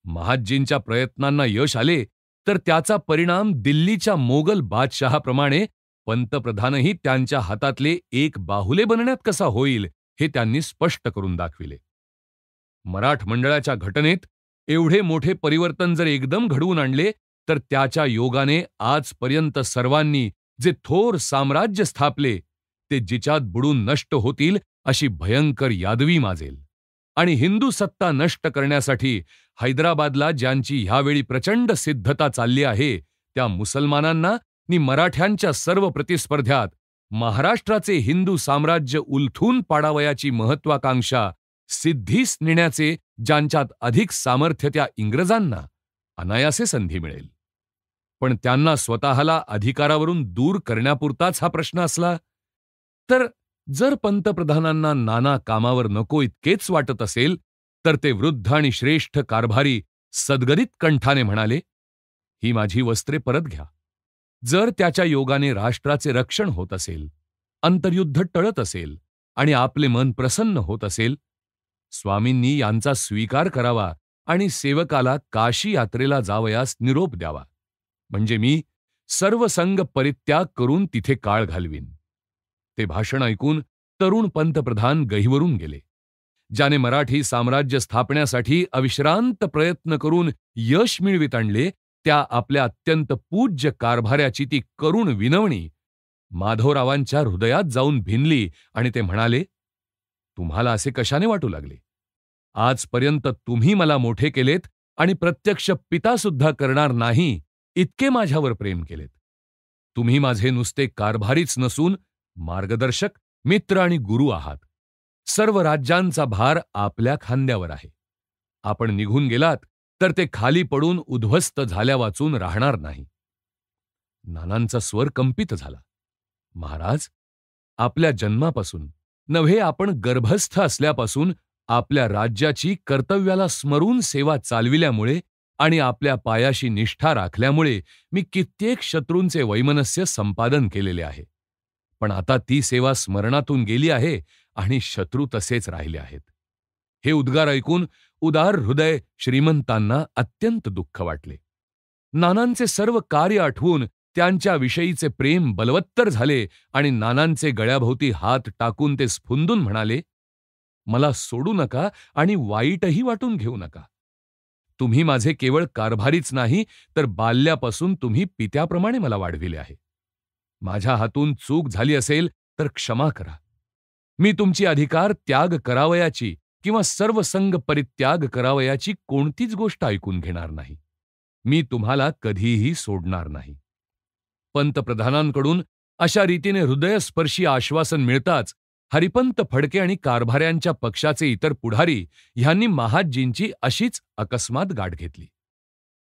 महादजींच्या प्रयत्नांना यश आले तर त्याचा परिणाम दिल्लीच्या मोगल बादशहाप्रमाणे पंतप्रधानही त्यांच्या हातातले एक बाहुले बनण्यात कसा होईल हे त्यांनी स्पष्ट करून दाखविले. मराठ मंडळाच्या घटनेत एवढे मोठे परिवर्तन जर एकदम घडवून आणले तर त्याच्या योगाने आजपर्यंत सर्वांनी जे थोर साम्राज्य स्थापले ते जिच्यात बुडून नष्ट होतील अशी भयंकर यादवी माजेल आणि हिंदू सत्ता नष्ट करण्यासाठी हैदराबादला ज्यांची ह्यावेळी प्रचंड सिद्धता चालली आहे त्या मुसलमानांना नि मराठ्यांच्या सर्व प्रतिस्पर्ध्यात महाराष्ट्राचे हिंदू साम्राज्य उलथून पाडावयाची महत्वाकांक्षा सिद्धीस नेण्याचे ज्यांच्यात अधिक सामर्थ्य त्या इंग्रजांना अनायासे संधी मिळेल. पण त्यांना स्वतःला अधिकारावरून दूर करण्यापुरताच हा प्रश्न असला तर जर पंतप्रधानांना नाना कामावर नको इतकेच वाटत असेल तर ते वृद्ध आणि श्रेष्ठ कारभारी सद्गदित कंठाने म्हणाले, "ही माझी वस्त्रे परत घ्या. जर त्याच्या योगाने राष्ट्राचे रक्षण होत असेल, अंतर्युद्ध टळत असेल आणि आपले मन प्रसन्न होत असेल, स्वामींनी यांचा स्वीकार करावा आणि सेवकाला काशी यात्रेला जावयास निरोप द्यावा. म्हणजे मी सर्व संग परित्याग करून तिथे काळ घालवीन." ते भाषण ऐकून तरुण पंतप्रधान गहिवरून गेले. ज्याने मराठी साम्राज्य स्थापण्यासाठी अविश्रांत प्रयत्न करून यश मिळवित आणले त्या आपल्या अत्यंत पूज्य कारभाऱ्याची ती करुण विनवणी माधवरावांच्या हृदयात जाऊन भिनली आणि ते म्हणाले, "तुम्हाला असे कशाने वाटू लागले? आजपर्यंत तुम्ही मला मोठे केलेत आणि प्रत्यक्ष पितासुद्धा करणार नाही इतके माझ्यावर प्रेम केलेत. तुम्ही माझे नुसते कारभारीच नसून मार्गदर्शक, मित्र आणि गुरु आहात. सर्व राज्यांचा भार आपल्या खांद्यावर आहे. आपण निघून गेलात तर ते खाली पडून उद्ध्वस्त झाल्या वाचून राहणार नाही. नानांचा स्वर कंपित झाला. महाराज, आपल्या जन्मापासून नव्हे, आपण गर्भस्थ असल्यापासून आपल्या राज्याची कर्तव्याला स्मरून सेवा चालविल्यामुळे आणि आपल्या पायाशी निष्ठा राखल्यामुळे मी कित्येक शत्रूंचे वैमनस्य संपादन केलेले आहे. पण आता ती सेवा स्मरणातून गेली आहे आणि शत्रू तसेच राहिले आहेत. हे उद्गार ऐकून उदार हृदय श्रीमंतांना अत्यंत दुःख वाटले. नानांचे सर्व कार्य आठवून त्यांच्याविषयीचे प्रेम बलवत्तर झाले आणि नानांचे गळ्याभोवती हात टाकून ते स्फुंदून म्हणाले, मला सोडू नका आणि वाईटही वाटून घेऊ नका. तुम्ही माझे केवळ कारभारीच नाही, तर बाल्यापासून तुम्ही पित्याप्रमाणे मला वाढविले आहे. माझ्या हातून चूक झाली असेल तर क्षमा करा. मी तुमची अधिकार त्याग करावयाची किंवा सर्व संग परित्याग करावयाची कोणतीच गोष्ट ऐकून घेणार नाही. मी तुम्हाला कधीही सोडणार नाही. पंतप्रधानांकडून अशा रीतीने हृदयस्पर्शी आश्वासन मिळताच हरिपंत फडके आणि कारभाऱ्यांच्या पक्षाचे इतर पुढारी ह्यांनी महादजींची अशीच अकस्मात गाठ घेतली.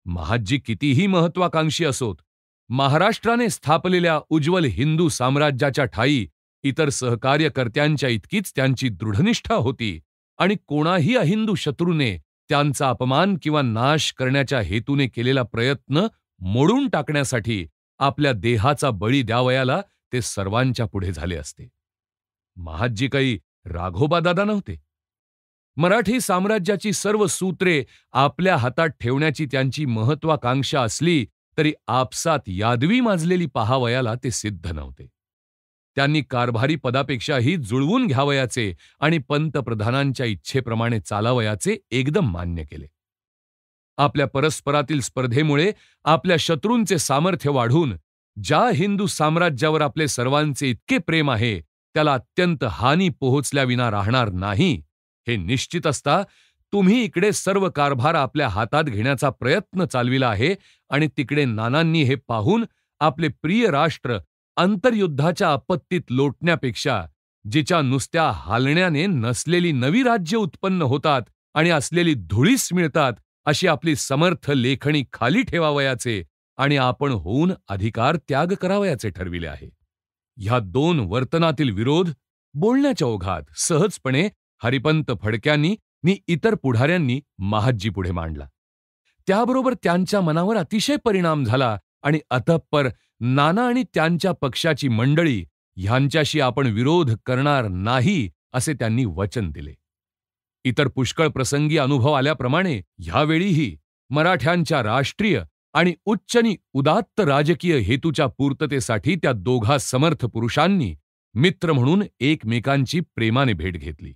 महादजी कितीही महत्वाकांक्षी असोत, महाराष्ट्राने स्थापलेल्या उज्ज्वल हिंदू साम्राज्याच्या ठायी इतर सहकार्यकर्त्यांच्या इतकीच त्यांची दृढनिष्ठा होती आणि कोणाही अहिंदू शत्रूने त्यांचा अपमान किंवा नाश करण्याच्या हेतूने केलेला प्रयत्न मोडून टाकण्यासाठी आपल्या देहाचा बळी द्यावयाला ते सर्वांच्या पुढे झाले असते. महादजी काही राघोबा दादा नव्हते. मराठी साम्राज्याची सर्व सूत्रे आपल्या हातात ठेवण्याची त्यांची महत्वाकांक्षा असली तरी आपसात यादवी माजलेली पहावयाला ते सिद्ध नव्हते. त्यांनी कारभारी पदापेक्षाही जुळवून घ्यावयाचे आणि पंतप्रधानांच्या इच्छेप्रमाणे चालावयाचे एकदम मान्य केले. आपल्या परस्परातील स्पर्धेमुळे आपल्या शत्रूंचे सामर्थ्य वाढून ज्या हिंदू साम्राज्यावर आपले सर्वांचे इतके प्रेम आहे त्याला अत्यंत हानी पोहोचल्याविना राहणार नाही हे निश्चित असता तुम्ही इकडे सर्व कारभार आपल्या हातात घेण्याचा प्रयत्न चालविला आहे आणि तिकडे नानांनी हे पाहून आपले प्रिय राष्ट्र अंतर्युद्धाच्या आपत्तीत लोटण्यापेक्षा जिच्या नुसत्या हालण्याने नसलेली नवी राज्य उत्पन्न होतात आणि असलेली धुळीस मिळतात अशी आपली समर्थ लेखणी खाली ठेवावयाचे आणि आपण होऊन अधिकार त्याग करावयाचे ठरविले आहे. ह्या दोन वर्तनातील विरोध बोलण्याच्या ओघात सहजपणे हरिपंत फडक्यांनी नि इतर पुढाऱ्यांनी महादजीपुढे मांडला. त्याबरोबर त्यांच्या मनावर अतिशय परिणाम झाला आणि अतःपर नाना आणि त्यांच्या पक्षाची मंडळी ह्यांच्याशी आपण विरोध करणार नाही असे त्यांनी वचन दिले. इतर पुष्कळ प्रसंगी अनुभव आल्याप्रमाणे ह्यावेळीही मराठ्यांच्या राष्ट्रीय आणि उच्चनी उदात्त राजकीय हेतूच्या पूर्ततेसाठी त्या दोघा समर्थ पुरुषांनी मित्र म्हणून एकमेकांची प्रेमाने भेट घेतली.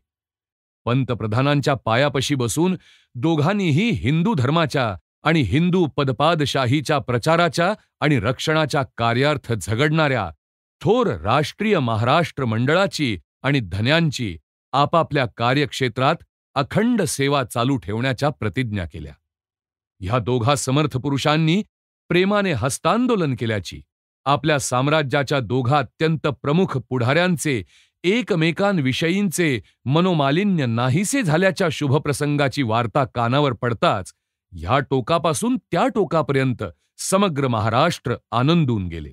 पंतप्रधानांच्या पायापशी बसून दोघांनीही हिंदू धर्माच्या आणि हिंदू पदपादशाहीच्या प्रचाराच्या आणि रक्षणाच्या कार्यार्थ झगडणाऱ्या थोर राष्ट्रीय महाराष्ट्र मंडळाची आणि धन्यांची आपापल्या कार्यक्षेत्रात अखंड सेवा चालू ठेवण्याच्या प्रतिज्ञा केल्या. ह्या दोघा समर्थ पुरुषांनी प्रेमाने हस्तांदोलन केल्याची, आपल्या साम्राज्याच्या दोघा अत्यंत प्रमुख पुढाऱ्यांचे एकमेकांविषयींचे मनोमालिन्य नाहीसे झाल्याच्या शुभप्रसंगाची वार्ता कानावर पडताच ह्या टोकापासून त्या टोकापर्यंत समग्र महाराष्ट्र आनंदून गेले.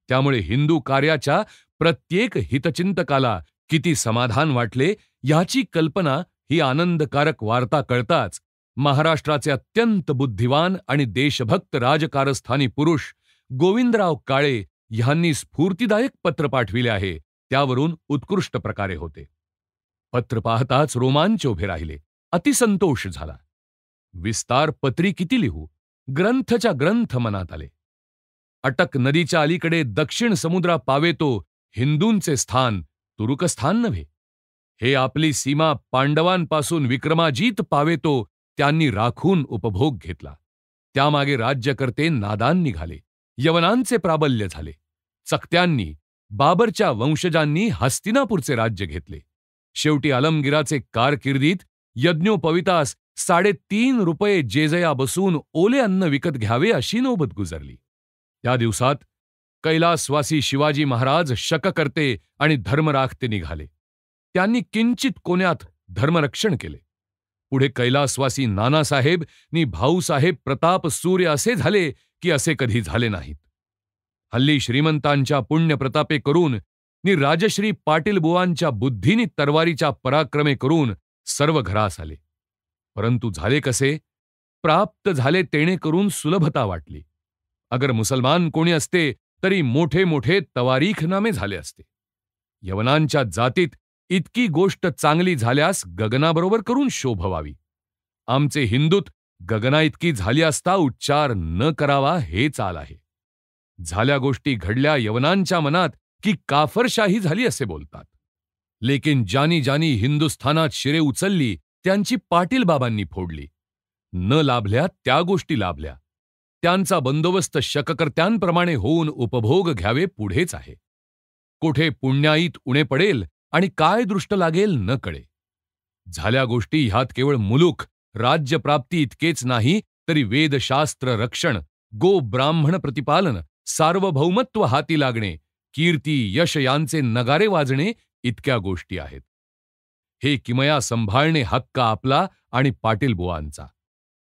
त्यामुळे हिंदू कार्याच्या प्रत्येक हितचिंतकाला किती समाधान वाटले याची कल्पना ही आनंदकारक वार्ता कळताच महाराष्ट्राचे अत्यंत बुद्धिवान आणि देशभक्त राजकारस्थानी पुरुष गोविंदराव काळे ह्यांनी स्फूर्तिदायक पत्र पाठविले आहे, त्यावरून उत्कृष्ट प्रकारे होते. पत्र पाहताच रोमांच उभे राहिले, अतिसंतोष झाला. विस्तार पत्री किती लिहू, ग्रंथच्या ग्रंथ मनात आले. अटक नदीच्या अलीकडे दक्षिण समुद्रा पावेतो हिंदूंचे स्थान तुरुकस्थान नव्हे. हे आपली सीमा पांडवांपासून विक्रमाजीत पावेतो त्यांनी राखून उपभोग घेतला. त्यामागे राज्यकर्ते नादान निघाले, यवनांचे प्राबल्य झाले. चकत्यांनी बाबरच्या वंशजांनी हस्तिनापूरचे राज्य घेतले. शेवटी आलमगिराचे कारकिर्दीत यज्ञोपवितास 3.5 रुपये जेजया बसून ओले अन्न विकत घ्यावे अशी नौबत गुजरली. त्या दिवसात कैलासवासी शिवाजी महाराज शककर्ते आणि धर्मराखते निघाले. त्यांनी किंचित कोण्यात धर्मरक्षण केले. पुढे कैलासवासी नानासाहेब नि भाऊसाहेब प्रताप सूर्य असे झाले की असे कधी झाले नाहीत. हल्ली श्रीमंतांच्या पुण्यप्रतापे करून नि राजश्री पाटील बुवांच्या बुद्धीनी तरवारीच्या पराक्रमे करून सर्व घरास आले. परंतु झाले कसे? प्राप्त झाले तेणे करून सुलभता वाटली. अगर मुसलमान कोणी असते तरी मोठे मोठे तवारीखनामे झाले असते. यवनांच्या जातीत इतकी गोष्ट चांगली झाल्यास गगनाबरोबर करून शोभवावी. आमचे हिंदूत गगना इतकी झाली असता उच्चार न करावा हे चाल आहे. झाल्या गोष्टी घडल्या यवनांच्या मनात की काफरशाही झाली असे बोलतात. लेकिन ज्यानी ज्यानी हिंदुस्थानात शिरे उचलली त्यांची पाटील बाबांनी फोडली. न लाभल्या त्या गोष्टी लाभल्या. त्यांचा बंदोबस्त शककर्त्यांप्रमाणे होऊन उपभोग घ्यावे पुढेच आहे. कोठे पुण्याईत उणे पडेल आणि काय दृष्ट लागेल न कळे. झाल्या गोष्टी ह्यात केवळ मुलूक राज्यप्राप्ती इतकेच नाही तरी वेदशास्त्र रक्षण, गो ब्राह्मण प्रतिपालन, सार्वभौमत्व हाती लागणे, कीर्ती यश यांचे नगारे वाजणे इतक्या गोष्टी आहेत. हे किमया संभाळणे हक्क आपला आणि पाटील बुवांचा.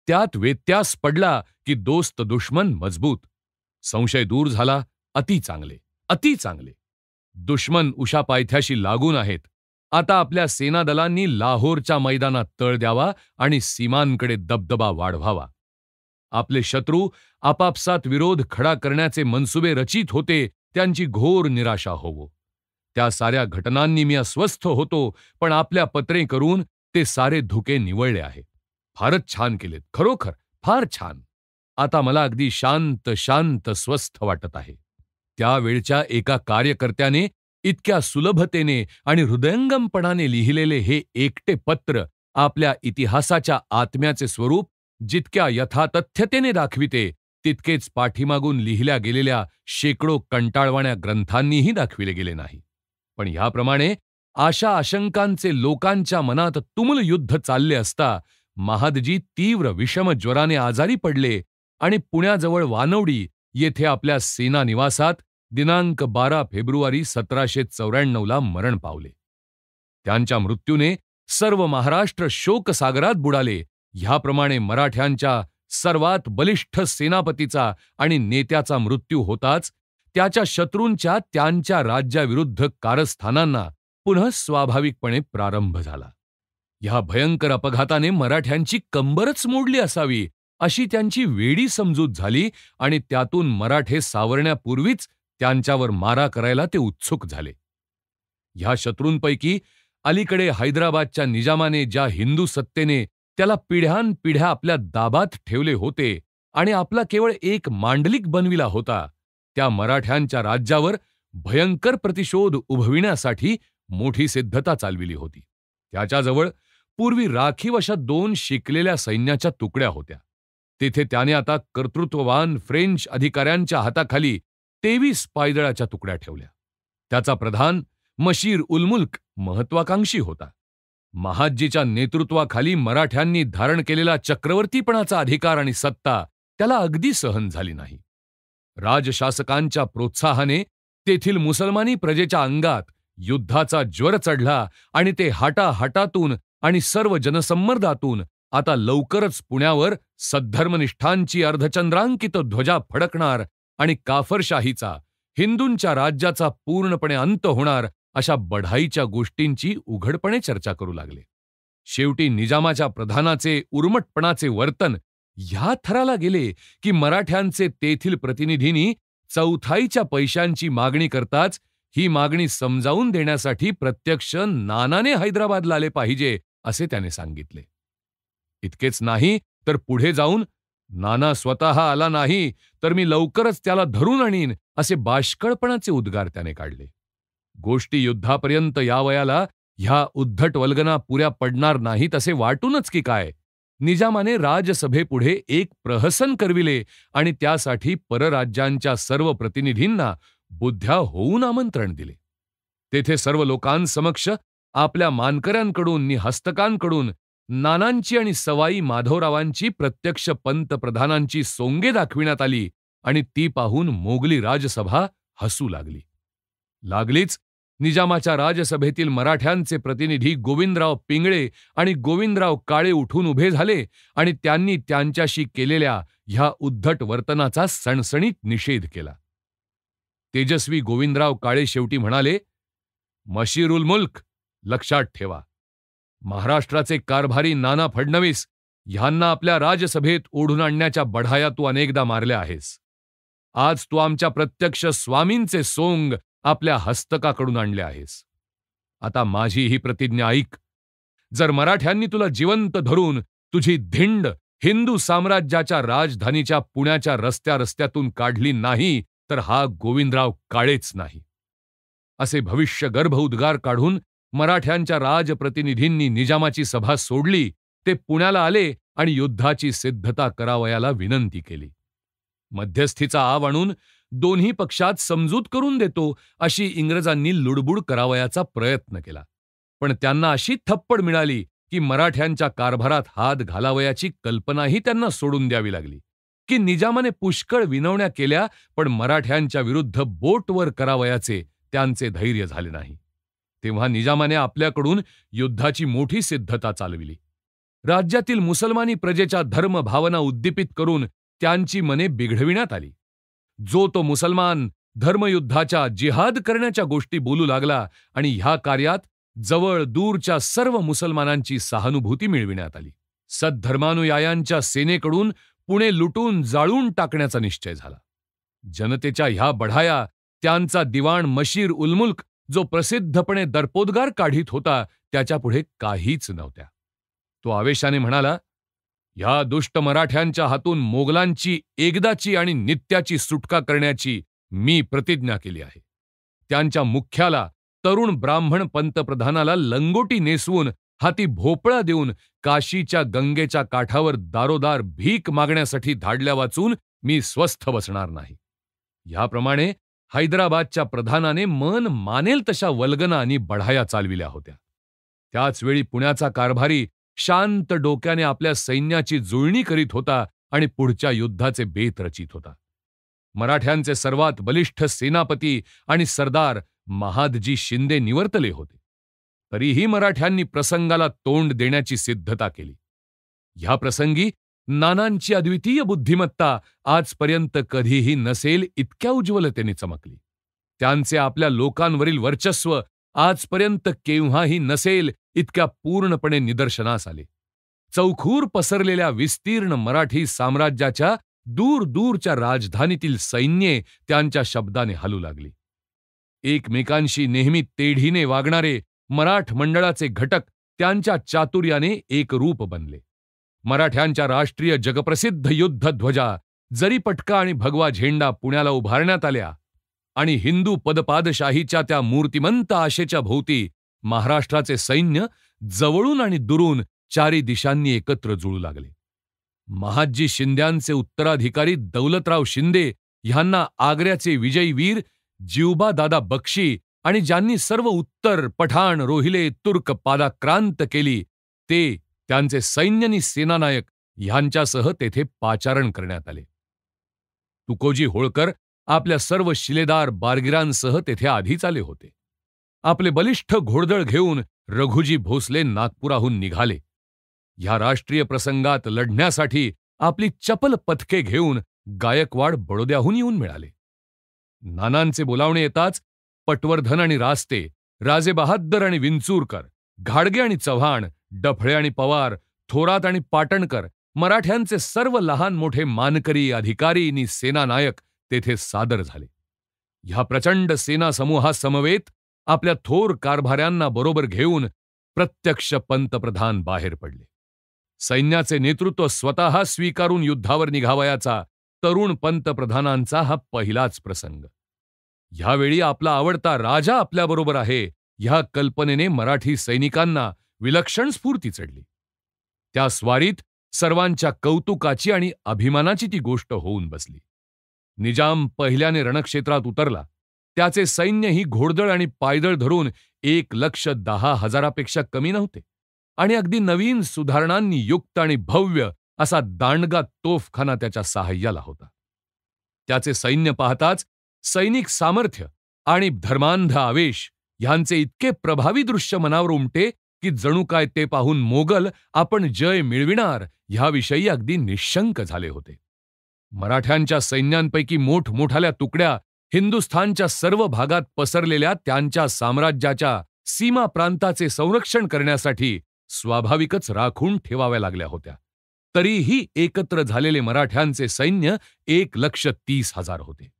त्यात व्यत्यास पडला की दोस्त दुश्मन मजबूत. संशय दूर झाला, अति चांगले, अति चांगले. दुश्मन उषा पायथ्याशी लागून आहेत. आता आपल्या सेनादलांनी लाहोरच्या मैदानात तळ द्यावा आणि सीमांकडे दबदबा वाढवावा. आपले शत्रू आपापसात विरोध खडा करण्याचे मनसुबे रचित होते, त्यांची घोर निराशा होवो. त्या साऱ्या घटनांनी मी अस्वस्थ होतो, पण आपल्या पत्रे करून ते सारे धुके निवळले आहे. फारच छान केलेत, खरोखर फार छान. आता मला अगदी शांत शांत स्वस्थ वाटत आहे. त्यावेळच्या एका कार्यकर्त्याने इतक्या सुलभतेने आणि हृदयंगमपणाने लिहिलेले हे एकटे पत्र आपल्या इतिहासाच्या आत्म्याचे स्वरूप जितक्या यथातथ्यतेने दाखविते, तितकेच पाठीमागून लिहिल्या गेलेल्या शेकडो कंटाळवाण्या ग्रंथांनीही दाखविले गेले नाही. पण ह्याप्रमाणे आशा आशंकांचे लोकांच्या मनात तुमुल युद्ध चालले असता महादजी तीव्र विषम ज्वराने आजारी पडले आणि पुण्याजवळ वानवडी येथे आपल्या सेना निवासात दिनांक 12 फेब्रुवारी 1794 मरण पावले. त्यांच्या मृत्यूने सर्व महाराष्ट्र शोकसागरात बुडाले. ह्याप्रमाणे मराठ्यांच्या सर्वात बलिष्ठ सेनापतीचा आणि नेत्याचा मृत्यू होताच त्याच्या शत्रूंच्या त्यांच्या राज्याविरुद्ध कारस्थानांना पुन्हा स्वाभाविकपणे प्रारंभ झाला. ह्या भयंकर अपघाताने मराठ्यांची कंबरच मोडली असावी अशी त्यांची वेडी समजूत झाली आणि त्यातून मराठे सावरण्यापूर्वीच त्यांच्यावर मारा करायला ते उत्सुक झाले. ह्या शत्रूंपैकी अलीकडे हैदराबादच्या निजामाने ज्या हिंदू सत्तेने त्याला पिढ्यानपिढ्या आपल्या दाबात ठेवले होते आणि आपला केवळ एक मांडलिक बनविला होता, त्या मराठ्यांच्या राज्यावर भयंकर प्रतिशोध उभविण्यासाठी मोठी सिद्धता चालविली होती. त्याच्याजवळ पूर्वी राखीव अशा 2 शिकलेल्या सैन्याच्या तुकड्या होत्या. तेथे त्याने आता कर्तृत्ववान फ्रेंच अधिकाऱ्यांच्या हाताखाली 23 पायदळाच्या तुकड्या ठेवल्या. त्याचा प्रधान मशीर उल मुल्क महत्वाकांक्षी होता. महादजीच्या नेतृत्वाखाली मराठ्यांनी धारण केलेला चक्रवर्तीपणाचा अधिकार आणि सत्ता त्याला अगदी सहन झाली नाही. राजशासकांच्या प्रोत्साहाने तेथील मुसलमानी प्रजेच्या अंगात युद्धाचा ज्वर चढला आणि ते हाटाहाटातून आणि सर्व जनसंमर्दातून आता लवकरच पुण्यावर सद्धर्मनिष्ठांची अर्धचंद्रांकित ध्वजा फडकणार आणि काफरशाहीचा, हिंदूंच्या राज्याचा पूर्णपणे अंत होणार अशा बढाईच्या गोष्टींची उघडपणे चर्चा करू लागले. शेवटी निजामाच्या प्रधानाचे उर्मटपणाचे वर्तन ह्या थराला गेले की मराठ्यांचे तेथील प्रतिनिधींनी चौथाईच्या पैशांची मागणी करताच ही मागणी समजावून देण्यासाठी प्रत्यक्ष नानाने हैदराबादला आले पाहिजे असे त्याने सांगितले. इतकेच नाही तर पुढे जाऊन नाना स्वतः आला नाही तर मी लवकरच त्याला धरून आणीन असे बाष्कळपणाचे उद्गार त्याने काढले. गोष्टी युद्धापर्यंत या वयाला ह्या उद्धट वल्गना पुऱ्या पडणार नाहीत असे वाटूनच की काय, निजामाने राजसभेपुढे एक प्रहसन करविले आणि त्यासाठी परराज्यांच्या सर्व प्रतिनिधींना बुद्ध्या होऊन आमंत्रण दिले. तेथे सर्व लोकांसमक्ष आपल्या मानकऱ्यांकडून नि हस्तकांकडून नानांची आणि सवाई माधवरावांची प्रत्यक्ष पंतप्रधानांची सोंगे दाखविण्यात आली आणि ती पाहून मोगली राजसभा हसू लागली. लागलीच निजामाच्या राजसभेतील मराठ्यांचे प्रतिनिधी गोविंदराव पिंगळे आणि गोविंदराव काळे उठून उभे झाले आणि त्यांनी त्यांच्याशी केलेल्या ह्या उद्धट वर्तनाचा सणसणीत निषेध केला. तेजस्वी गोविंदराव काळे शेवटी म्हणाले, मशीरुल मुल्क, लक्षात ठेवा, महाराष्ट्राचे कारभारी नाना फडणवीस ह्यांना आपल्या राजसभेत ओढून आणण्याच्या बढाया तू अनेकदा मारल्या आहेस. आज तू आमच्या प्रत्यक्ष स्वामींचे सोंग आपल्या हस्तकाकडून आणले आहेस. आता माझी ही प्रतिज्ञा ऐक. जर मराठ्यांनी तुला जिवंत धरून तुझी धिंड हिंदू साम्राज्याच्या राजधानीच्या पुण्याच्या रस्त्यातून काढली नाही तर हा गोविंदराव काळेच नाही. असे भविष्यगर्भ उद्गार काढून मराठ्यांच्या राजप्रतिनिधींनी निजामाची सभा सोडली. ते पुण्याला आले आणि युद्धाची सिद्धता करावयाला विनंती केली. मध्यस्थीचा आव आणून दोन्ही पक्षात समजूत करून देतो अशी इंग्रजांनी लुडबुड करावयाचा प्रयत्न केला. पण त्यांना अशी थप्पड मिळाली की मराठ्यांच्या कारभारात हात घालावयाची कल्पनाही त्यांना सोडून द्यावी लागली. की निजामाने पुष्कळ विनवण्या केल्या पण मराठ्यांच्या विरुद्ध बोटवर करावयाचे त्यांचे धैर्य झाले नाही. तेव्हा निजामाने आपल्याकडून युद्धाची मोठी सिद्धता चालविली. राज्यातील मुसलमानी प्रजेच्या धर्मभावना उद्दीपित करून त्यांची मने बिघडविण्यात आली. जो तो मुसलमान धर्मयुद्धाच्या जिहाद करण्याच्या गोष्टी बोलू लागला आणि ह्या कार्यात जवळ दूरच्या सर्व मुसलमानांची सहानुभूती मिळविण्यात आली. सद्धर्मानुयायांच्या सेनेकडून पुणे लुटून जाळून टाकण्याचा निश्चय झाला. जनतेच्या ह्या बढाया त्यांचा दिवाण मशीर उल मुल्क जो प्रसिद्धपणे दर्पोद्गार काढीत होता त्याच्यापुढे काहीच नव्हत्या. तो आवेशाने म्हणाला, ह्या दुष्ट मराठ्यांच्या हातून मोगलांची एकदाची आणि नित्याची सुटका करण्याची मी प्रतिज्ञा केली आहे. त्यांच्या मुख्याला तरुण ब्राह्मण पंतप्रधानाला लंगोटी नेसवून हाती भोपळा देऊन काशीच्या गंगेच्या काठावर दारोदार भीक मागण्यासाठी धाडल्या वाचून मी स्वस्थ बसणार नाही. ह्याप्रमाणे हैदराबादच्या प्रधानाने मन मानेल तशा वल्गना आणि बढाया चालविल्या होत्या. त्याचवेळी पुण्याचा कारभारी शांत डोक्याने आपल्या सैन्याची जुळणी करीत होता आणि पुढच्या युद्धाचे बेत रचित होता. मराठ्यांचे सर्वात बलिष्ठ सेनापती आणि सरदार महादजी शिंदे निवर्तले होते. तरीही मराठ्यांनी प्रसंगाला तोंड देण्याची सिद्धता केली. ह्या प्रसंगी नानांची अद्वितीय बुद्धिमत्ता आजपर्यंत कधीही नसेल इतक्या उज्ज्वलतेने चमकली. त्यांचे आपल्या लोकांवरील वर्चस्व आजपर्यंत केव्हाही नसेल इतक्या पूर्णपणे निदर्शनास आले. चौखूर पसरलेल्या विस्तीर्ण मराठी साम्राज्याच्या दूर दूरच्या राजधानीतील सैन्ये त्यांच्या शब्दाने हलू लागली. एकमेकांशी नेहमी तेढीने वागणारे मराठ मंडळाचे घटक त्यांच्या चातुर्याने एकरूप बनले. मराठ्यांच्या राष्ट्रीय जगप्रसिद्ध युद्धध्वजा, जरीपटका आणि भगवा झेंडा पुण्याला उभारण्यात आल्या आणि हिंदू पदपादशाहीच्या त्या मूर्तिमंत आशेच्या भोवती महाराष्ट्राचे सैन्य जवळून आणि दुरून चारी दिशांनी एकत्र जुळू लागले. महादजी शिंद्यांचे उत्तराधिकारी दौलतराव शिंदे ह्यांना आग्र्याचे विजयी वीर जिवबादादा बक्षी आणि ज्यांनी सर्व उत्तर पठाण, रोहिले, तुर्क पादाक्रांत केली ते त्यांचे सैन्यनी सेनानायक ह्यांच्यासह तेथे पाचारण करण्यात आले. तुकोजी होळकर आपल्या सर्व शिलेदार बारगिरांसह तेथे आधीच आले होते. आपले बलिष्ठ घोडदळ घेऊन रघुजी भोसले नागपुराहून निघाले. ह्या राष्ट्रीय प्रसंगात लढण्यासाठी आपली चपल पथके घेऊन गायकवाड बडोद्याहून येऊन मिळाले. नानांचे बोलावणे येताच पटवर्धन आणि रास्ते, राजे बहाद्दर आणि विंचूरकर, घाडगे आणि चव्हाण, डफळे आणि पवार, थोरात आणि पाटणकर, मराठ्यांचे सर्व लहान मोठे मानकरी, अधिकारी आणि सेनानायक तेथे सादर झाले. ह्या प्रचंड सेना समूहासमवेत आपल्या थोर कारभाऱ्यांना बरोबर घेऊन प्रत्यक्ष पंतप्रधान बाहेर पडले. सैन्याचे नेतृत्व स्वतः स्वीकारून युद्धावर निघावयाचा तरुण पंतप्रधानांचा हा पहिलाच प्रसंग. ह्यावेळी आपला आवडता राजा आपल्याबरोबर आहे ह्या कल्पनेने मराठी सैनिकांना विलक्षण स्फूर्ती चढली. त्या स्वारीत सर्वांच्या कौतुकाची आणि अभिमानाची ती गोष्ट होऊन बसली. निजाम पहिल्याने रणक्षेत्रात उतरला. त्याचे सैन्यही घोडदळ आणि पायदळ धरून 1,10,000पेक्षा कमी नव्हते आणि अगदी नवीन सुधारणांनी युक्त आणि भव्य असा दांडगा तोफखाना त्याच्या साहाय्याला होता. त्याचे सैन्य पाहताच सैनिक सामर्थ्य आणि धर्मांध आवेश ह्यांचे इतके प्रभावी दृश्य मनावर उमटे की जणू काय ते पाहून मोगल आपण जय मिळविणार ह्याविषयी अगदी निशंक झाले होते. मराठ्यांच्या सैन्यांपैकी मोठमोठाल्या तुकड्या हिंदुस्थानच्या सर्व भागात पसरलेल्या त्यांच्या साम्राज्याच्या सीमा प्रांताचे संरक्षण करण्यासाठी स्वाभाविकच राखून ठेवाव्या लागल्या होत्या. तरीही एकत्र झालेले मराठ्यांचे सैन्य 1,30,000 होते.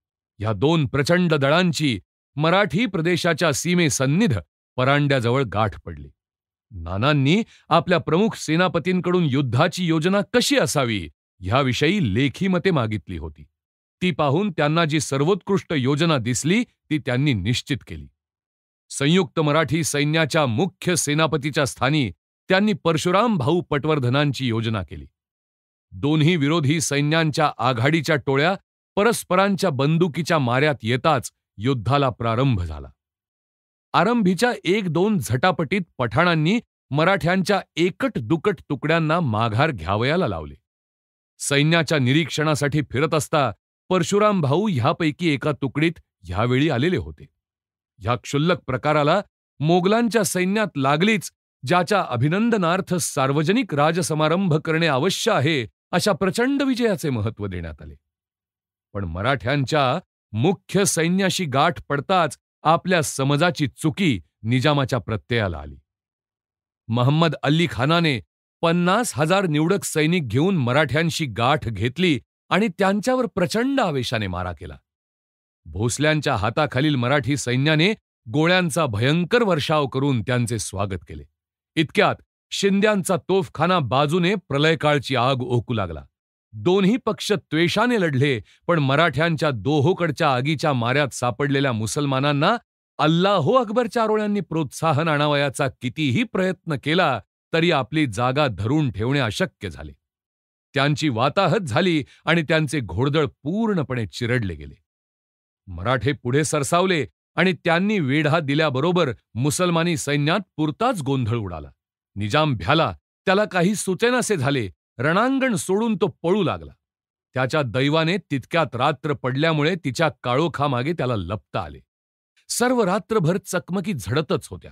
ह्या दोन प्रचंड दळांची मराठी प्रदेशाच्या सीमेसन्निध परांड्याजवळ गाठ पडली. नानांनी आपल्या प्रमुख सेनापतींकडून युद्धाची योजना कशी असावी ह्याविषयी लेखी मते मागितली होती. ती पाहून त्यांना जी सर्वोत्कृष्ट योजना दिसली ती त्यांनी निश्चित केली. संयुक्त मराठी सैन्याच्या मुख्य सेनापतीच्या स्थानी त्यांनी परशुराम भाऊ पटवर्धनांची योजना केली. दोन्ही विरोधी सैन्यांच्या आघाडीच्या टोळ्या परस्परांच्या बंदुकीच्या माऱ्यात येताच युद्धाला प्रारंभ झाला. आरंभीच्या 1-2 झटापटीत पठाणांनी मराठ्यांच्या एकट-दुकट तुकड्यांना माघार घ्यावयाला लावले. सैन्याच्या निरीक्षणासाठी फिरत असता परशुराम भाऊ ह्यापैकी एका तुकडीत ह्यावेळी आलेले होते. ह्या क्षुल्लक प्रकाराला मोगलांच्या सैन्यात लागलीच ज्याच्या अभिनंदनार्थ सार्वजनिक राजसमारंभ करणे आवश्यक आहे अशा प्रचंड विजयाचे महत्त्व देण्यात आले. पण मराठ्यांच्या मुख्य सैन्याशी गाठ पडताच आपल्या समजाची चुकी निजामाच्या प्रत्ययाला आली. महम्मद अल्ली खानाने 50,000 निवडक सैनिक घेऊन मराठ्यांशी गाठ घेतली आणि त्यांच्यावर प्रचंड आवेशाने मारा केला. भोसल्यांच्या हाताखालील मराठी सैन्याने गोळ्यांचा भयंकर वर्षाव करून त्यांचे स्वागत केले. इतक्यात शिंद्यांचा तोफखाना बाजूने प्रलयकाळची आग ओकू लागला. दोन्ही पक्ष त्वेषाने लढले, पण मराठ्यांच्या दोहोकडच्या आगीच्या माऱ्यात सापडलेल्या मुसलमानांना अल्लाहो अकबरच्या आरोळ्यांनी प्रोत्साहन आणावयाचा कितीही प्रयत्न केला तरी आपली जागा धरून ठेवणे अशक्य झाले. त्यांची वाताहत झाली आणि त्यांचे घोडदळ पूर्णपणे चिरडले गेले. मराठे पुढे सरसावले आणि त्यांनी वेढा दिल्याबरोबर मुसलमानी सैन्यात पुरताच गोंधळ उडाला. निजाम भ्याला, त्याला काही सुचेनासे झाले. रणांगण सोडून तो पळू लागला. त्याच्या दैवाने तितक्यात रात्र पडल्यामुळे तिच्या काळोखामागे त्याला लपता आले. सर्व रात्रभर चकमकी झडतच होत्या.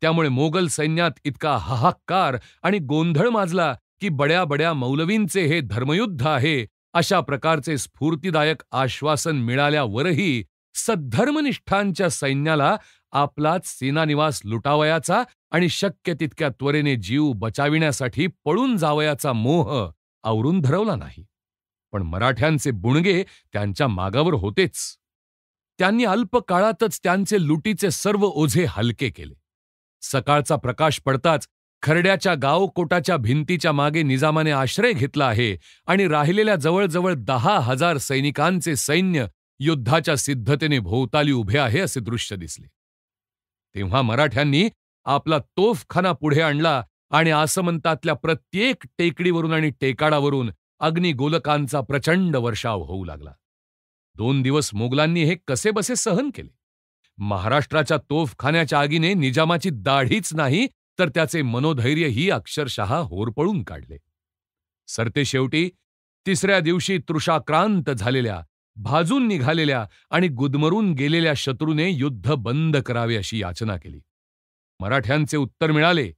त्यामुळे मोगल सैन्यात इतका हाहाकार आणि गोंधळ माजला की बड्या बड्या मौलवींचे हे धर्मयुद्ध आहे अशा प्रकारचे स्फूर्तिदायक आश्वासन मिळाल्यावरही सद्धर्मनिष्ठांच्या सैन्याला आपलाच सेनानिवास लुटावयाचा आणि शक्य तितक्या त्वरेने जीव बचाविण्यासाठी पळून जावयाचा मोह आवरून धरवला नाही. पण मराठ्यांचे बुणगे त्यांच्या मागावर होतेच. त्यांनी अल्प काळातच त्यांचे लुटीचे सर्व ओझे हलके केले. सकाळचा प्रकाश पडताच खर्ड्याच्या गावकोटाच्या भिंतीच्या मागे निजामाने आश्रय घेतला आहे आणि राहिलेल्या जवळजवळ 10,000 सैनिकांचे सैन्य युद्धाच्या सिद्धतेने भोवताली उभे आहे असे दृश्य दिसले. तेव्हा मराठ्यांनी आपला तोफखाना पुढे आणला आणि आसमंतातल्या प्रत्येक टेकडीवरून आणि टेकाडावरून अग्निगोलकांचा प्रचंड वर्षाव होऊ लागला. 2 दिवस मोगलांनी हे कसेबसे सहन केले. महाराष्ट्राच्या तोफखान्याच्या आगीने निजामाची दाढीच नाही तर त्याचे मनोधैर्यही अक्षरशः होरपळून काढले. सरतेशेवटी 3ऱ्या दिवशी तृषाक्रांत झालेल्या, भाजून निघालेल्या आणि गुदमरून गेलेल्या शत्रूने युद्ध बंद करावे अशी याचना केली. मराठ्यांचे उत्तर मिळाले,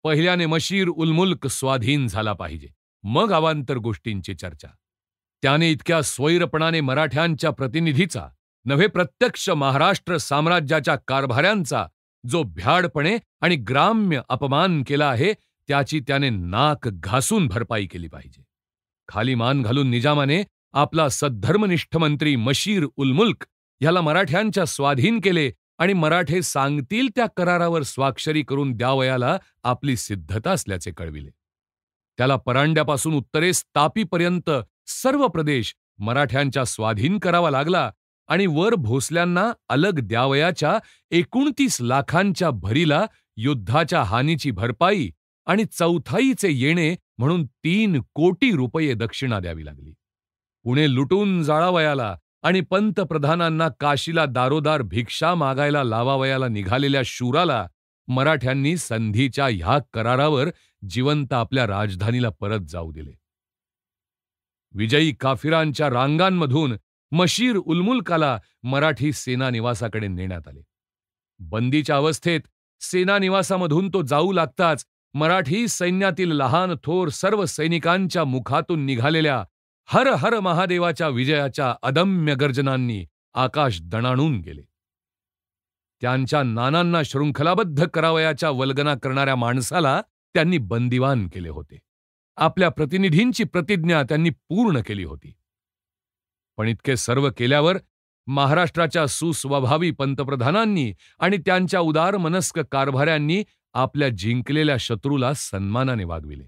पहिल्याने मशीर उल मुल्क स्वाधीन झाला पाहिजे, मग अवांतर गोष्टींची चर्चा. त्याने इतक्या स्वैरपणाने मराठ्यांच्या प्रतिनिधीचा नव्हे प्रत्यक्ष महाराष्ट्र साम्राज्याच्या कारभाऱ्यांचा जो भ्याडपणे आणि ग्राम्य अपमान केला आहे त्याची त्याने नाक घासून भरपाई केली पाहिजे. खाली मान घालून निजामाने आपला सद्धर्मनिष्ठ मंत्री मशीर उल मुल्क ह्याला मराठ्यांच्या स्वाधीन केले आणि मराठे सांगतील त्या करारावर स्वाक्षरी करून द्यावयाला आपली सिद्धता असल्याचे कळविले. त्याला परांड्यापासून उत्तरेस तापीपर्यंत सर्व प्रदेश मराठ्यांच्या स्वाधीन करावा लागला आणि वर भोसल्यांना अलग द्यावयाच्या 29 लाखांच्या भरीला युद्धाच्या हानीची भरपाई आणि चौथाईचे येणे म्हणून 3 कोटी रुपये दक्षिणा द्यावी लागली. पुणे लुटून जाळावयाला आणि पंतप्रधानांना काशीला दारोदार भिक्षा मागायला लावावयाला निघालेल्या शूराला मराठ्यांनी संधीच्या ह्या करारावर जिवंत आपल्या राजधानीला परत जाऊ दिले. विजयी काफिरांच्या रांगांमधून मशीर उल मुल्काला मराठी सेनानिवासाकडे नेण्यात आले. बंदीच्या अवस्थेत सेनानिवासामधून तो जाऊ लागताच मराठी सैन्यातील लहान थोर सर्व सैनिकांच्या मुखातून निघालेल्या हर हर महादेवाच्या विजयाच्या अदम्य गर्जनांनी आकाश दणाणून गेले. त्यांच्या नानांना शृंखलाबद्ध करावयाच्या वल्गना करणाऱ्या माणसाला त्यांनी बंदिवान केले होते. आपल्या प्रतिनिधींची प्रतिज्ञा त्यांनी पूर्ण केली होती. पण इतके सर्व केल्यावर महाराष्ट्राच्या सुस्वभावी पंतप्रधानांनी आणि त्यांच्या उदार मनस्क कारभाऱ्यांनी आपल्या जिंकलेल्या शत्रूला सन्मानाने वागविले.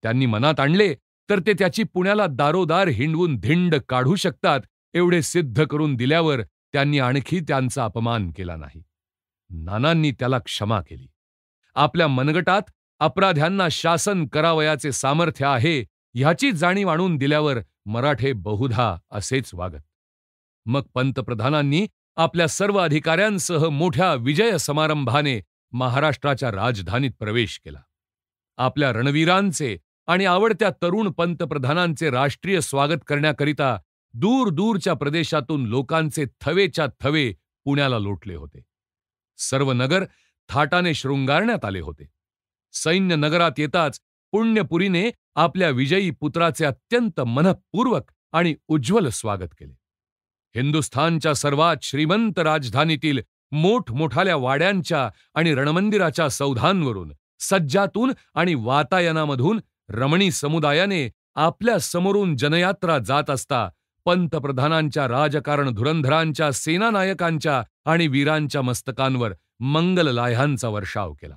त्यांनी मनात आणले तर ते त्याची पुण्याला दारोदार हिंडवून धिंड काढू शकतात एवढे सिद्ध करून दिल्यावर त्यांनी आणखी त्यांचा अपमान केला नाही. नानांनी त्याला क्षमा केली. आपल्या मनगटात अपराध्यांना शासन करावयाचे सामर्थ्य आहे ह्याची जाणीव आणून दिल्यावर मराठे बहुधा असेच वागत. मग पंतप्रधानांनी आपल्या सर्व अधिकाऱ्यांसह मोठ्या विजय समारंभाने महाराष्ट्राच्या राजधानीत प्रवेश केला. आपल्या रणवीरांचे आणि आवडत्या तरुण पंतप्रधानांचे राष्ट्रीय स्वागत करण्याकरिता दूर दूरच्या प्रदेशातून लोकांचे थवेच्या थवे पुण्याला लोटले होते. सर्व नगर थाटाने शृंगारण्यात आले होते. सैन्य नगरात येताच पुण्यपुरीने आपल्या विजयी पुत्राचे अत्यंत मनःपूर्वक आणि उज्ज्वल स्वागत केले. हिंदुस्थानच्या सर्वात श्रीमंत राजधानीतील मोठमोठाल्या वाड्यांच्या आणि रणमंदिराच्या सौधांवरून, सज्जातून आणि वातायनामधून रमणी समुदायाने आपल्या समोरून जनयात्रा जात असता पंतप्रधानांच्या राजकारण धुरंधरांच्या, सेनानायकांच्या आणि वीरांच्या मस्तकांवर मंगललाह्यांचा वर्षाव केला.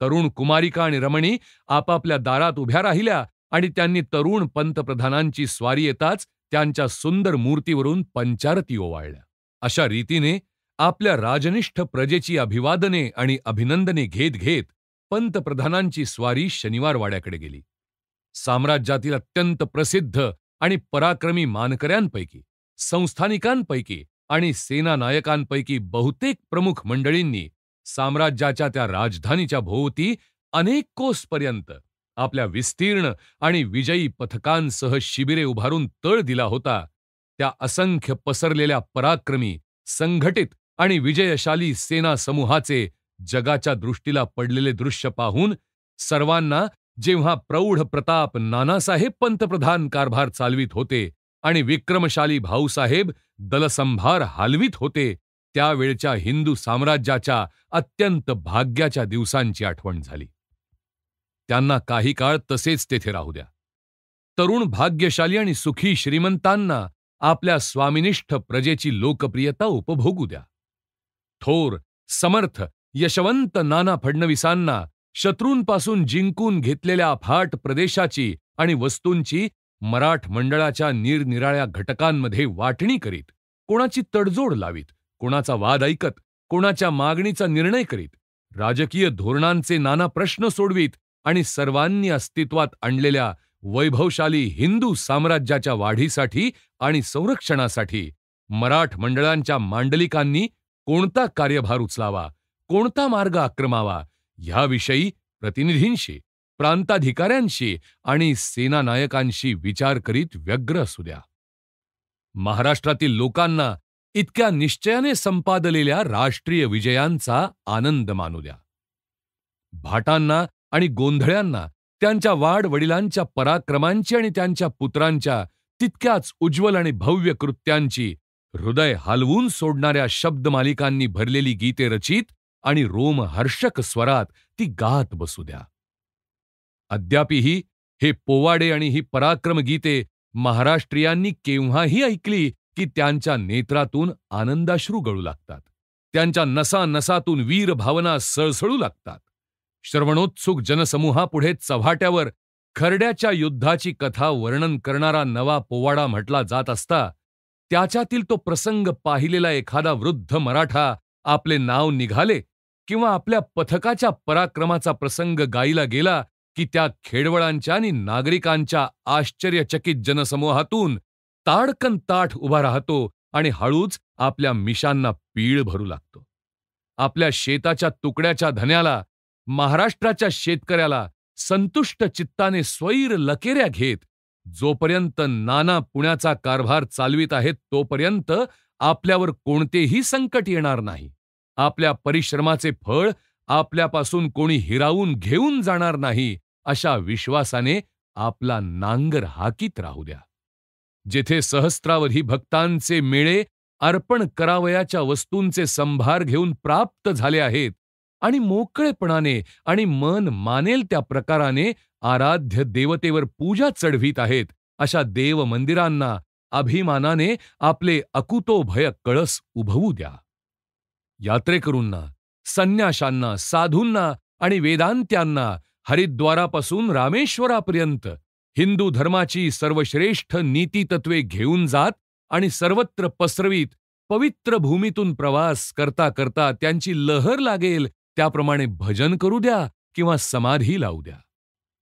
तरुण कुमारिका आणि रमणी आपापल्या दारात उभ्या राहिल्या आणि त्यांनी तरुण पंतप्रधानांची स्वारी येताच त्यांच्या सुंदर मूर्तीवरून पंचारती ओवाळल्या. अशा रीतीने आपल्या राजनिष्ठ प्रजेची अभिवादने आणि अभिनंदने घेत घेत पंतप्रधानांची स्वारी शनिवारवाड्याकडे गेली. साम्राज्यातील अत्यंत प्रसिद्ध आणि पराक्रमी मानकऱ्यांपैकी, संस्थानिकांपैकी आणि सेनानायकांपैकी बहुतेक प्रमुख मंडळींनी साम्राज्याच्या त्या राजधानीच्या भोवती अनेक कोसपर्यंत आपल्या विस्तीर्ण आणि विजयी पथकांसह शिबिरे उभारून तळ दिला होता. त्या असंख्य पसरलेल्या पराक्रमी, संघटित आणि विजयशाली सेना समूहाचे जगाच्या दृष्टीला पडलेले दृश्य पाहून सर्वांना जेव्हा प्रौढ प्रताप नानासाहेब पंतप्रधान कारभार चालवित होते आणि विक्रमशाली भाऊसाहेब दलसंभार हालवित होते, त्यावेळच्या हिंदू साम्राज्याच्या अत्यंत भाग्याच्या दिवसांची आठवण झाली. त्यांना काही काळ तसेच तेथे राहू द्या. तरुण भाग्यशाली आणि सुखी श्रीमंतांना आपल्या स्वामिनिष्ठ प्रजेची लोकप्रियता उपभोगू द्या. थोर, समर्थ, यशवंत नाना फडणवीसांना शत्रूंपासून जिंकून घेतलेल्या अफाट प्रदेशाची आणि वस्तूंची मराठ मंडळाच्या निरनिराळ्या घटकांमध्ये वाटणी करीत, कोणाची तडजोड लावीत, कोणाचा वाद ऐकत, कोणाच्या मागणीचा निर्णय करीत, राजकीय धोरणांचे नाना प्रश्न सोडवीत आणि सर्वांनी अस्तित्वात आणलेल्या वैभवशाली हिंदू साम्राज्याच्या वाढीसाठी आणि संरक्षणासाठी मराठ मंडळांच्या मांडलिकांनी कोणता कार्यभार उचलावा, कोणता मार्ग आक्रमावा, ह्याविषयी प्रतिनिधींशी, प्रांताधिकाऱ्यांशी आणि सेनानायकांशी विचार करीत व्यग्र असू द्या. महाराष्ट्रातील लोकांना इतक्या निश्चयाने संपादलेल्या राष्ट्रीय विजयांचा आनंद मानू द्या. भाटांना आणि गोंधळ्यांना त्यांच्या वाडवडिलांच्या पराक्रमांची आणि त्यांच्या पुत्रांच्या तितक्याच उज्ज्वल आणि भव्य कृत्यांची हृदय हलवून सोडणाऱ्या शब्दमालिकांनी भरलेली गीते रचित आणि रोमहर्षक स्वरात ती गात बसू द्या. अद्यापही हे पोवाडे आणि ही पराक्रम गीते महाराष्ट्रीयांनी केव्हाही ऐकली की त्यांच्या नेत्रातून आनंदाश्रू गळू लागतात. त्यांच्या नसानसातून वीर भावना सळसळू लागतात. श्रवणोत्सुक जनसमूहापुढे चव्हाट्यावर खरड्याच्या युद्धाची कथा वर्णन करणारा नवा पोवाडा म्हटला जात असता त्याच्यातील तो प्रसंग पाहिलेला एखादा वृद्ध मराठा आपले नाव निघाले किंवा आपल्या पथकाच्या पराक्रमाचा प्रसंग गायला गेला की त्या खेडवळांच्या आणि नागरिकांच्या आश्चर्यचकित जनसमूहातून ताडकन ताठ उभा राहतो आणि हळूच आपल्या मिशांना पीळ भरू लागतो. आपल्या शेताच्या तुकड्याच्या धन्याला, महाराष्ट्राच्या शेतकऱ्याला संतुष्ट चित्ताने स्वैर लकेऱ्या घेत जोपर्यंत नाना पुण्याचा कारभार चालवित आहेत तोपर्यंत आपल्यावर कोणतेही संकट येणार नाही. आपल्या परिश्रमाचे फळ आपल्यापासून कोणी हिरावून घेऊन जाणार नाही, अशा विश्वासाने आपला नांगर हाकीत राहू द्या. जेथे सहस्त्रावधी भक्तांचे मेळे अर्पण करावयाच्या वस्तूंचे संभार घेऊन प्राप्त झाले आहेत आणि मोकळेपणाने आणि मन मानेल त्या प्रकाराने आराध्य देवतेवर पूजा चढवीत आहेत, अशा देव मंदिरांना अभिमानाने आपले अकुतोभय कळस उभवू द्या. यात्रेकरूंना, संन्याशांना, साधूंना आणि वेदांत्यांना हरिद्वारापासून रामेश्वरापर्यंत हिंदू धर्माची सर्वश्रेष्ठ नीतितत्वे घेऊन जात आणि सर्वत्र पसरवीत पवित्र भूमीतून प्रवास करता करता त्यांची लहर लागेल त्याप्रमाणे भजन करू द्या किंवा समाधी लावू द्या.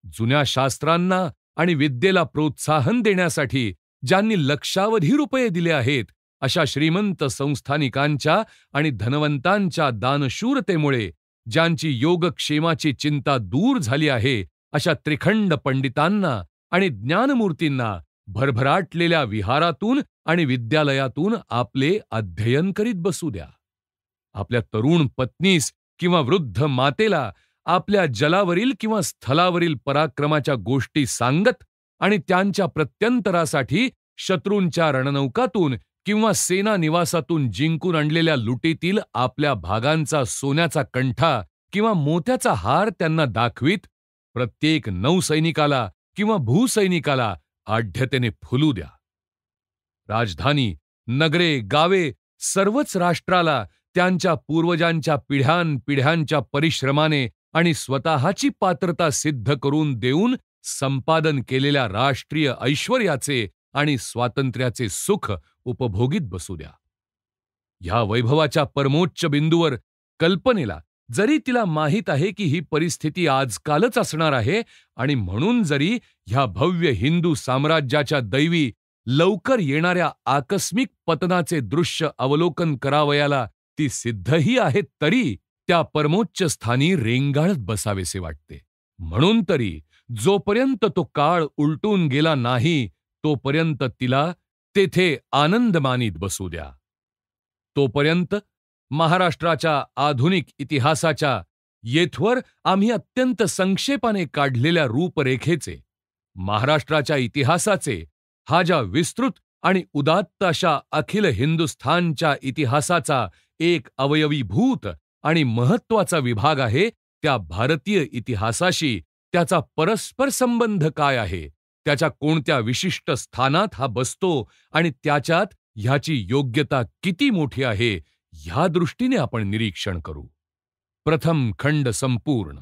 जुन्या शास्त्रांना आणि विद्येला प्रोत्साहन देण्यासाठी ज्यांनी लक्षावधी रुपये दिले आहेत, अशा श्रीमंत संस्थानिकांच्या आणि धनवंतांच्या दानशूरतेमुळे ज्यांची योगक्षेमाची चिंता दूर झाली आहे, अशा त्रिखंड पंडितांना आणि ज्ञानमूर्तींना भरभराटलेल्या विहारातून आणि विद्यालयातून आपले अध्ययन करीत बसू द्या. आपल्या तरुण पत्नीस किंवा वृद्ध मातेला आपल्या जलावरील किंवा स्थलावरील पराक्रमाच्या गोष्टी सांगत आणि त्यांच्या प्रत्यंतरासाठी शत्रूंच्या रणनौकातून किंवा सेना निवासातून जिंकून आणलेल्या लुटीतील आपल्या भागांचा सोन्याचा कंठा किंवा मोत्याचा हार त्यांना दाखवीत प्रत्येक नौसैनिकाला किंवा भूसैनिकाला आढ्यतेने फुलू द्या. राजधानी, नगरे, गावे सर्वच राष्ट्राला त्यांच्या पूर्वजांच्या पिढ्यानपिढ्यांच्या परिश्रमाने आणि स्वतःची पात्रता सिद्ध करून देऊन संपादन केलेल्या राष्ट्रीय ऐश्वर्याचे आणि स्वातंत्र्याचे सुख उपभोगीत बसू द्या. ह्या वैभवाच्या परमोच्च बिंदूवर कल्पनेला, जरी तिला माहीत आहे की ही परिस्थिती आजकालच असणार आहे आणि म्हणून जरी ह्या भव्य हिंदू साम्राज्याच्या दैवी लवकर येणाऱ्या आकस्मिक पतनाचे दृश्य अवलोकन करावयाला ती सिद्धही आहे, तरी त्या परमोच्च स्थानी रेंगाळत बसावेसे वाटते. म्हणून तरी जोपर्यंत तो काळ उलटून गेला नाही, तोपर्यंत तिला तेथे आनंद मानीत बसू द्या. तोपर्यंत महाराष्ट्राच्या आधुनिक इतिहासाच्या येथवर आम्ही अत्यंत संक्षेपाने काढलेल्या रूपरेखेचे, महाराष्ट्राच्या इतिहासाचे हा ज्या विस्तृत आणि उदात्त अशा अखिल हिंदुस्थानच्या इतिहासाचा एक अवयवीभूत आणि महत्त्वाचा विभाग आहे, त्या भारतीय इतिहासाशी त्याचा परस्पर संबंध काय आहे, त्याच्या कोणत्या विशिष्ट स्थानात हा बसतो आणि त्याच्यात ह्याची योग्यता किती मोठी आहे, ह्या दृष्टीने आपण निरीक्षण करू. प्रथम खंड संपूर्ण.